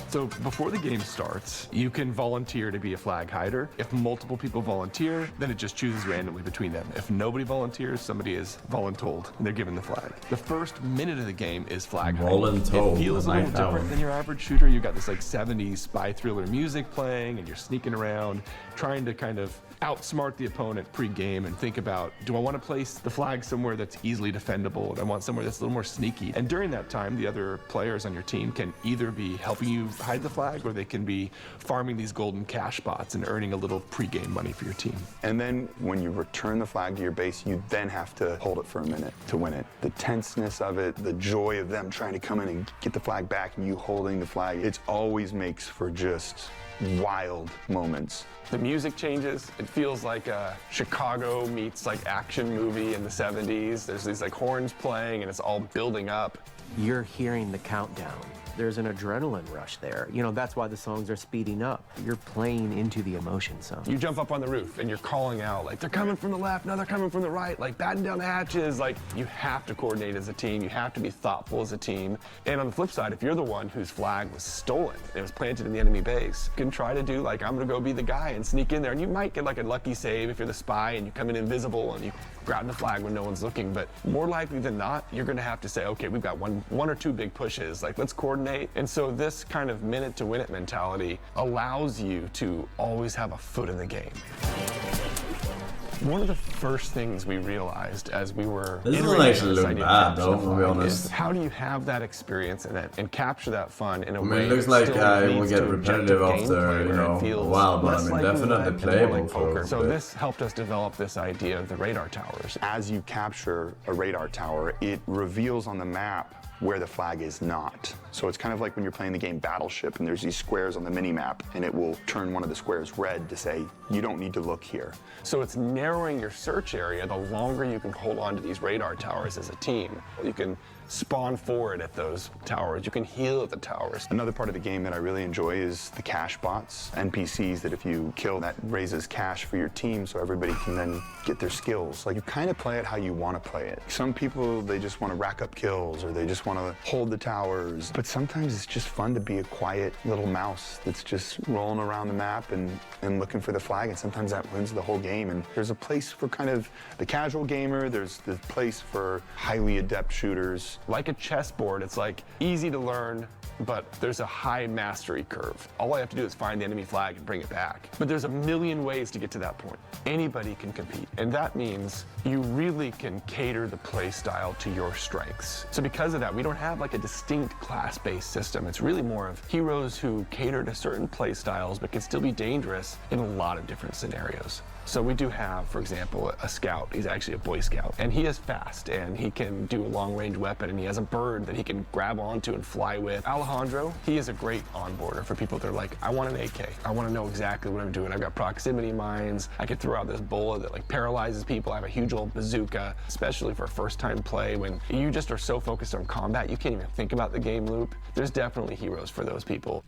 So before the game starts, you can volunteer to be a flag hider. If multiple people volunteer, then it just chooses randomly between them. If nobody volunteers, somebody is voluntold, and they're given the flag. The first minute of the game is flag hiding. Voluntold, It feels a I little like that different one. than your average shooter. You've got this like 70s spy thriller music playing, and you're sneaking around, trying to kind of outsmart the opponent pre-game and think about, do I want to place the flag somewhere that's easily defendable? Do I want somewhere that's a little more sneaky? And during that time, the other players on your team can either be helping you hide the flag, or they can be farming these golden cash spots and earning a little pre-game money for your team. And then when you return the flag to your base, you then have to hold it for a minute to win it. The tenseness of it, the joy of them trying to come in and get the flag back and you holding the flag, it always makes for just wild moments. The music changes. It feels like a Chicago meets like action movie in the 70s. There's these like horns playing and it's all building up. You're hearing the countdown. There's an adrenaline rush there. You know, that's why the songs are speeding up. You're playing into the emotion zone. You jump up on the roof and you're calling out, like, they're coming from the left, now they're coming from the right, like, batten down the hatches. Like, you have to coordinate as a team. You have to be thoughtful as a team. And on the flip side, if you're the one whose flag was stolen, it was planted in the enemy base, you can try to do, like, I'm gonna go be the guy and sneak in there. And you might get, like, a lucky save if you're the spy and you come in invisible and you grab the flag when no one's looking. But more likely than not, you're gonna have to say, okay, we've got one or two big pushes, like, let's coordinate. And so this kind of minute to win it mentality allows you to always have a foot in the game. One of the first things we realized as we were this doesn't actually look bad though, to be honest. How do you have that experience and capture that fun in a way? I mean, it looks like I will get repetitive after, you know, a while, but I mean, definitely playable for. So this helped us develop this idea of the radar towers. As you capture a radar tower, it reveals on the map where the flag is not. So it's kind of like when you're playing the game Battleship and there's these squares on the mini-map and it will turn one of the squares red to say, you don't need to look here. So it's narrowing your search area the longer you can hold on to these radar towers as a team. You can spawn forward at those towers. You can heal at the towers. Another part of the game that I really enjoy is the cash bots, NPCs that if you kill, that raises cash for your team so everybody can then get their skills. Like, you kind of play it how you want to play it. Some people, they just want to rack up kills or they just want to hold the towers. But sometimes it's just fun to be a quiet little mouse that's just rolling around the map and looking for the flag, and sometimes that wins the whole game. And there's a place for kind of the casual gamer, there's the place for highly adept shooters. Like a chessboard, it's like easy to learn, but there's a high mastery curve. All I have to do is find the enemy flag and bring it back. But there's a million ways to get to that point. Anybody can compete, and that means you really can cater the play style to your strengths. So because of that, we don't have like a distinct class-based system. It's really more of heroes who cater to certain play styles but can still be dangerous in a lot of different scenarios. So we do have, for example, a scout. He's actually a Boy Scout, and he is fast, and he can do a long-range weapon, and he has a bird that he can grab onto and fly with. Alejandro, he is a great onboarder for people that are like, I want an AK. I want to know exactly what I'm doing. I've got proximity mines. I can throw out this bullet that like paralyzes people. I have a huge old bazooka, especially for first-time play when you just are so focused on combat, you can't even think about the game loop. There's definitely heroes for those people.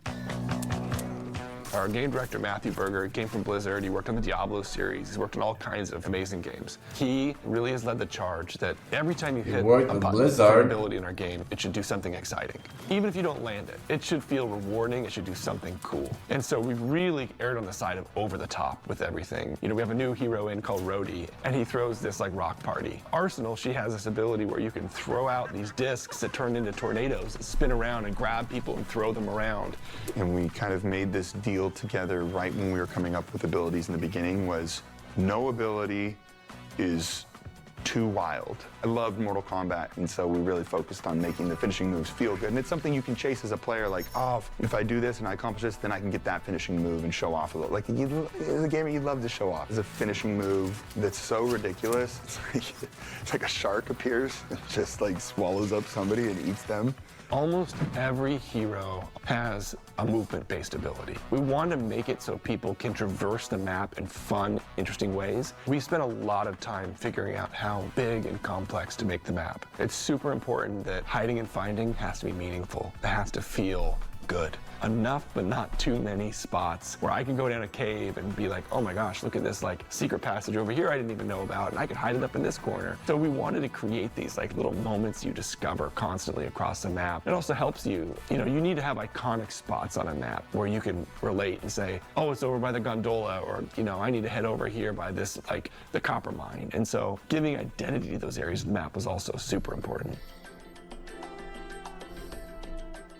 Our game director, Matthew Berger, came from Blizzard. He worked on the Diablo series. He's worked on all kinds of amazing games. He really has led the charge that every time you hit a button with ability in our game, it should do something exciting. Even if you don't land it, it should feel rewarding. It should do something cool. And so we've really erred on the side of over the top with everything. You know, we have a new hero in called Rhodey, and he throws this like rock party. Arsenal, she has this ability where you can throw out these discs that turn into tornadoes that spin around and grab people and throw them around. And we kind of made this deal together right when we were coming up with abilities in the beginning was no ability is too wild. I loved Mortal Kombat, and so we really focused on making the finishing moves feel good. And it's something you can chase as a player, like, oh, if I do this and I accomplish this, then I can get that finishing move and show off a little. Like, as a gamer, you'd love to show off. It's a finishing move that's so ridiculous. It's like a shark appears and just like swallows up somebody and eats them. Almost every hero has a movement-based ability. We want to make it so people can traverse the map in fun, interesting ways. We spent a lot of time figuring out how big and complex to make the map. It's super important that hiding and finding has to be meaningful. It has to feel good. Enough, but not too many spots where I can go down a cave and be like, oh my gosh, look at this like secret passage over here I didn't even know about, and I could hide it up in this corner. So we wanted to create these like little moments you discover constantly across the map. It also helps you, you need to have iconic spots on a map where you can relate and say, oh, it's over by the gondola, or, I need to head over here by this, like the copper mine. And so giving identity to those areas of the map was also super important.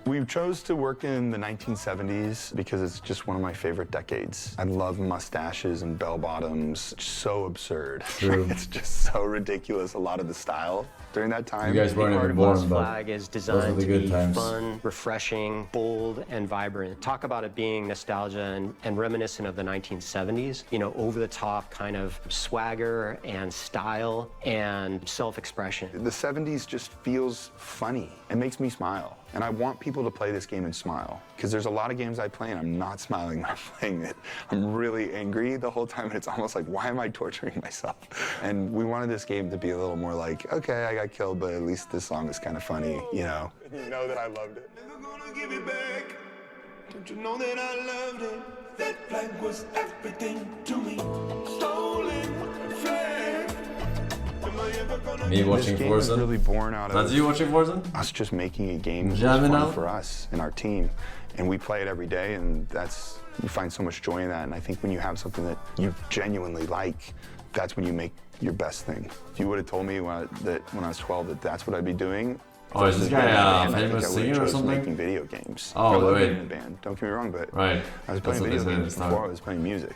We chose to work in the 1970s because it's just one of my favorite decades. I love mustaches and bell bottoms. It's so absurd. True. It's just so ridiculous, a lot of the style during that time. You guys weren't even born, but flag is designed to be fun, refreshing, bold, and vibrant. Talk about it being nostalgia and reminiscent of the 1970s. Over the top kind of swagger and style and self-expression. The 70s just feels funny. It makes me smile. And I want people people to play this game and smile. Because there's a lot of games I play and I'm not smiling when I'm playing it. I'm really angry the whole time, and it's almost like, why am I torturing myself? And we wanted this game to be a little more like, okay, I got killed, but at least this song is kind of funny, you know? You know that I loved it. Never gonna give it back. Don't you know that I loved it? That flag was everything to me. Stolen flag. Am I ever gonna Me watching This game Forsen. is really born out That's of you watching Forsen? us just making a game that's Jamming fun out? for us and our team. And we play it every day, and that's, you find so much joy in that. And I think when you have something that you genuinely like, that's when you make your best thing. If you would have told me that when I was 12 that that's what I'd be doing. Oh, is this guy a famous singer or something? Making video games. Oh, I love wait. being in a band. Don't get me wrong, but Right. I was That's playing what video they say games at the before start. I was playing music.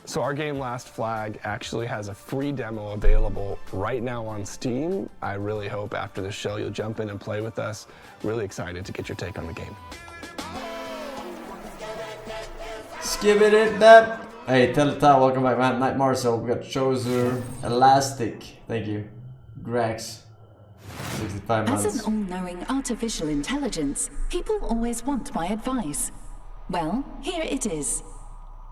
So our game Last Flag actually has a free demo available right now on Steam. I really hope after the show you'll jump in and play with us. Really excited to get your take on the game. Skip it that. Hey, Telltale, welcome back, man. Night Marcel, we got Choser, Elastic, thank you. Grax, 65 months. As an all-knowing artificial intelligence, people always want my advice. Well, here it is.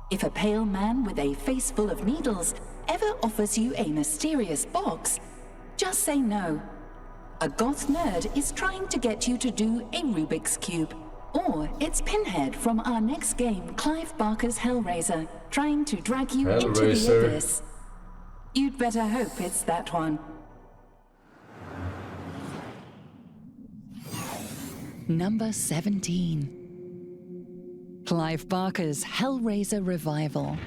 If a pale man with a face full of needles ever offers you a mysterious box, just say no. A goth nerd is trying to get you to do a Rubik's Cube. Or it's Pinhead from our next game, Clive Barker's Hellraiser, trying to drag you into the Hellraiser. abyss. You'd better hope it's that one. Number 17. Clive Barker's Hellraiser Revival.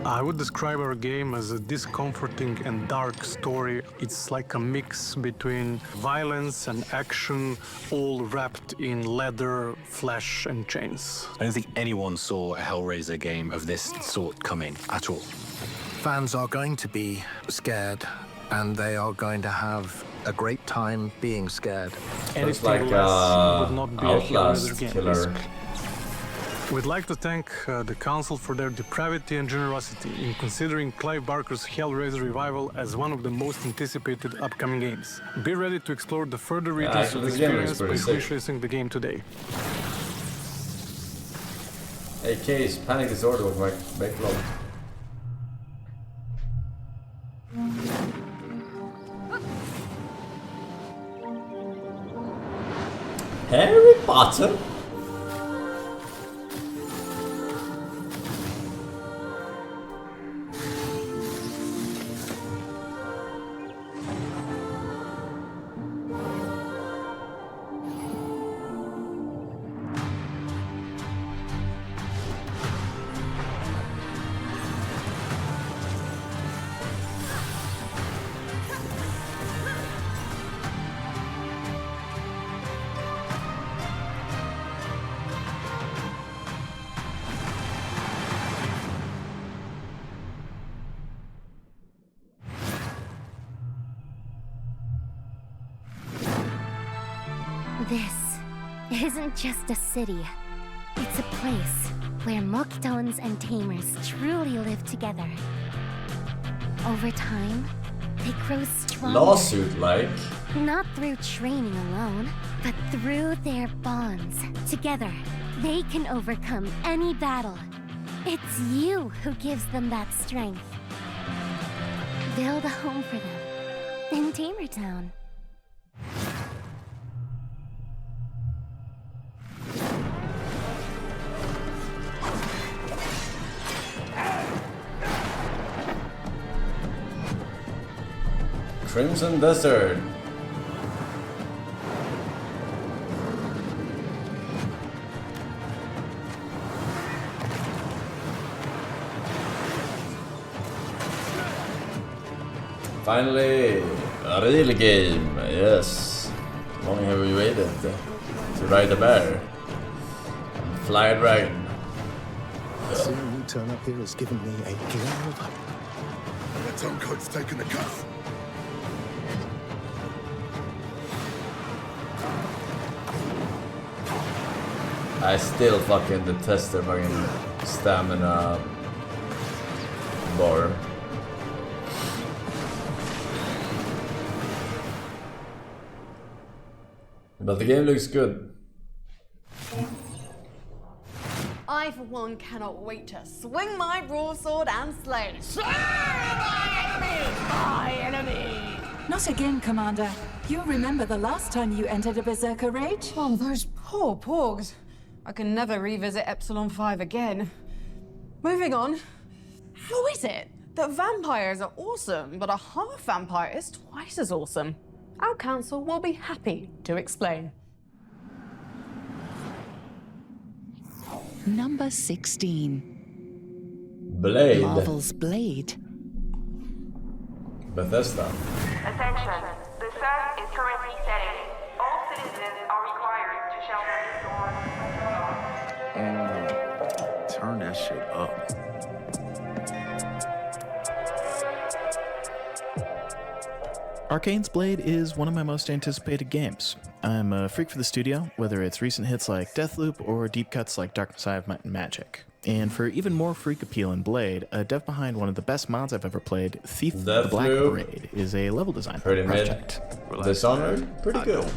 I would describe our game as a discomforting and dark story. It's like a mix between violence and action, all wrapped in leather, flesh, and chains. I don't think anyone saw a Hellraiser game of this sort coming at all. Fans are going to be scared, and they are going to have a great time being scared. Looks Anything like less would not be a Outlast Hellraiser game. killer. We'd like to thank the Council for their depravity and generosity in considering Clive Barker's Hellraiser Revival as one of the most anticipated upcoming games. Be ready to explore the further regions actually, of the this game looks experience by pretty sick. wishlistting the game today. AK's Panic Disorder with my backlog. Harry Potter? This isn't just a city. It's a place where Moktones and Tamers truly live together. Over time, they grow stronger. Lawsuit-like. Not through training alone, but through their bonds. Together, they can overcome any battle. It's you who gives them that strength. Build a home for them in Tamertown. Crimson Desert. Finally, a real game, yes. How long have we waited to ride a bear? Fly a dragon. Seeing you turn up here has given me a glimmer of hope. The turncoat's taken the cuff. I still fucking detest their fucking stamina bar. But the game looks good. I, for one, cannot wait to swing my broadsword and slay. Slay my enemies! Not again, Commander. You remember the last time you entered a Berserker Rage? Oh, those poor porgs. I can never revisit Epsilon 5 again. Moving on. How is it that vampires are awesome, but a half vampire is twice as awesome? Our council will be happy to explain. Number 16. Blade. Marvel's Blade. Bethesda. Attention. The sun is currently setting. All citizens are required to shelter indoors. Turn that shit up. Arcane's Blade is one of my most anticipated games. I'm a freak for the studio, whether it's recent hits like Deathloop or deep cuts like Dark Side of Might and Magic. And for even more freak appeal in Blade, a dev behind one of the best mods I've ever played, Thief the Black Parade, is a level design project. Dishonored, pretty good.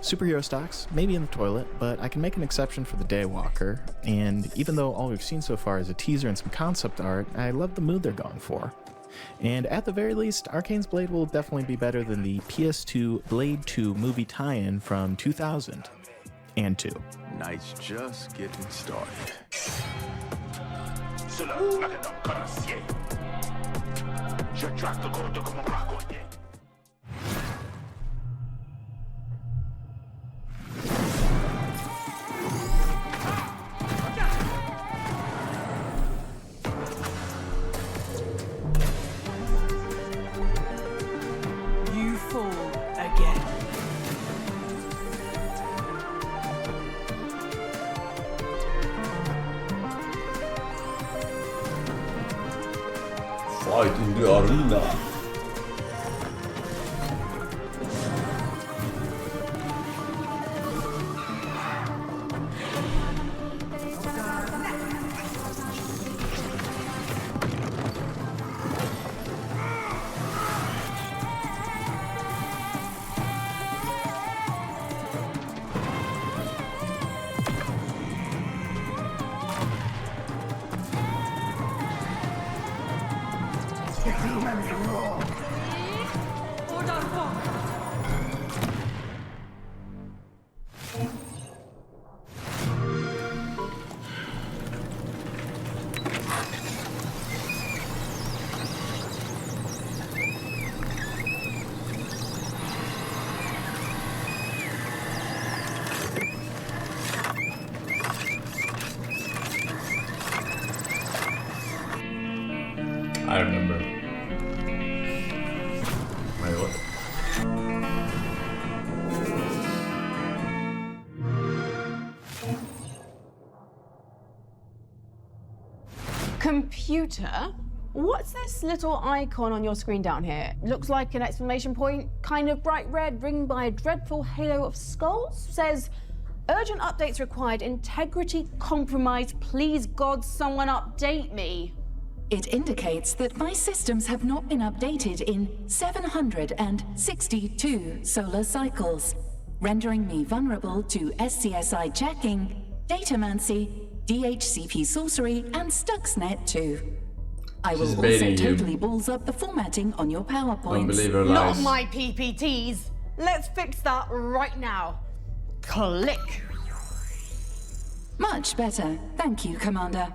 Superhero stocks, maybe in the toilet, but I can make an exception for the Daywalker, and even though all we've seen so far is a teaser and some concept art, I love the mood they're going for. And at the very least, Arcane's Blade will definitely be better than the PS2 Blade 2 movie tie-in from 2002. Night's just getting started. You fall again. Fight in the arena. I remember. Wait, what? Computer? What's this little icon on your screen down here? Looks like an exclamation point, kind of bright red, ringed by a dreadful halo of skulls. Says, urgent updates required, integrity compromised, please God, someone update me. It indicates that my systems have not been updated in 762 solar cycles, rendering me vulnerable to SCSI jacking, datamancy, DHCP sorcery, and Stuxnet 2. I will also totally balls up the formatting on your PowerPoints. Not my PPTs. Let's fix that right now. Click. Much better. Thank you, Commander.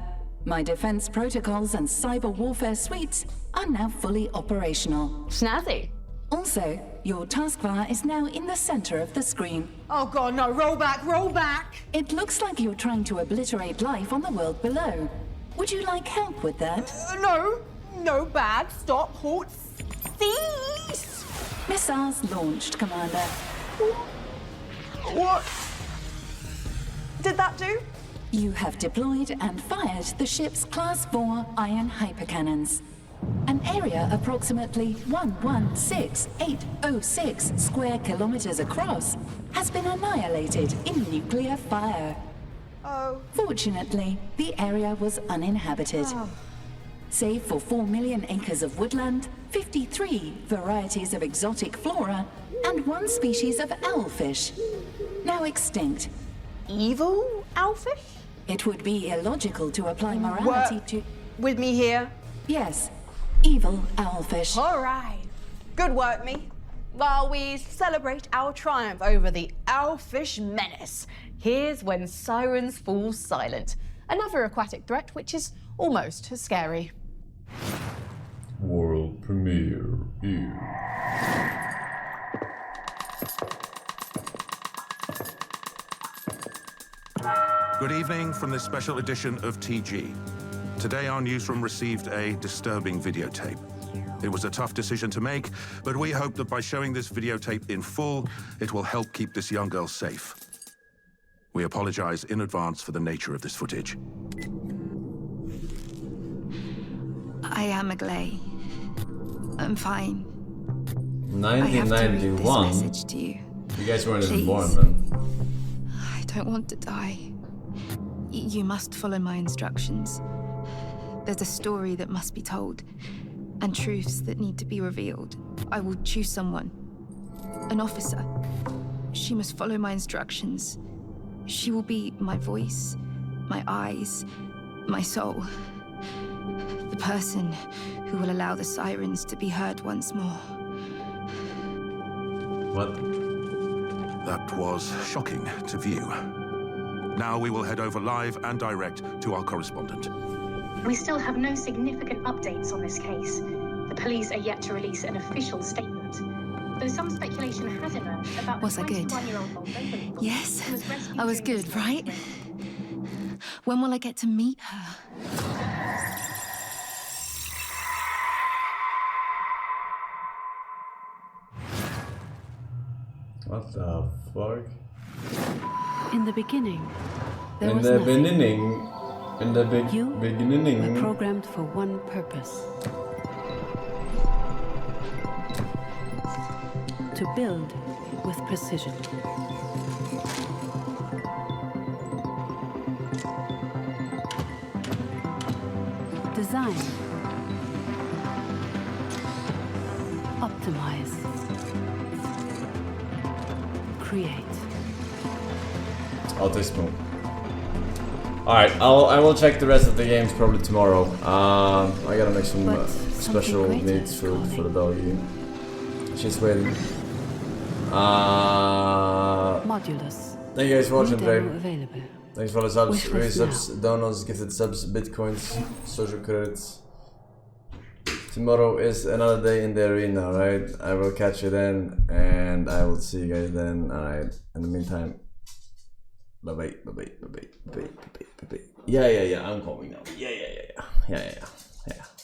My defense protocols and cyber warfare suites are now fully operational. Snazzy. Also, your taskbar is now in the center of the screen. Oh God, no, roll back, roll back! It looks like you're trying to obliterate life on the world below. Would you like help with that? No, bad, stop, halt, cease! Missiles launched, Commander. What did that do? You have deployed and fired the ship's Class 4 iron hypercannons. An area approximately 116,806 square kilometers across has been annihilated in nuclear fire. Oh. Fortunately, the area was uninhabited. Oh. Save for 4 million acres of woodland, 53 varieties of exotic flora, and 1 species of owlfish, now extinct. Evil owlfish? It would be illogical to apply morality to... With me here? Yes, evil owlfish. All right. Good work, me. While we celebrate our triumph over the owlfish menace, here's when sirens fall silent. Another aquatic threat which is almost as scary. World premiere here. Good evening from this special edition of TG. Today our newsroom received a disturbing videotape. It was a tough decision to make, but we hope that by showing this videotape in full, it will help keep this young girl safe. We apologize in advance for the nature of this footage. I am Agley. I'm fine. 1991? Message to you. You guys weren't even Please. born then. I don't want to die. You must follow my instructions. There's a story that must be told, and truths that need to be revealed. I will choose someone. An officer. She must follow my instructions. She will be my voice, my eyes, my soul. The person who will allow the sirens to be heard once more. What? That was shocking to view. Now we will head over live and direct to our correspondent. We still have no significant updates on this case. The police are yet to release an official statement. Though some speculation has emerged about Was I good? 21-year-old Moldovan Yes, who was rescued I was during good, the right? When will I get to meet her? What the fuck? In the beginning, there In was the nothing. beginning. In the beginning. We're programmed for one purpose. To build with precision. Design. Optimize. Create. Autismo. Alright, I will check the rest of the games probably tomorrow. I gotta make some special needs for the doggy. She's waiting. Modulus. Thank you guys for watching New today. demo available. Thanks for the subs, Wish raise list subs, downloads, gifted subs, bitcoins, social credits. Tomorrow is another day in the arena, right? I will catch you then, and I will see you guys then. Alright, in the meantime, bye bye, bye bye, bye bye, bye bye, bye bye. Yeah, I'm coming now. Yeah.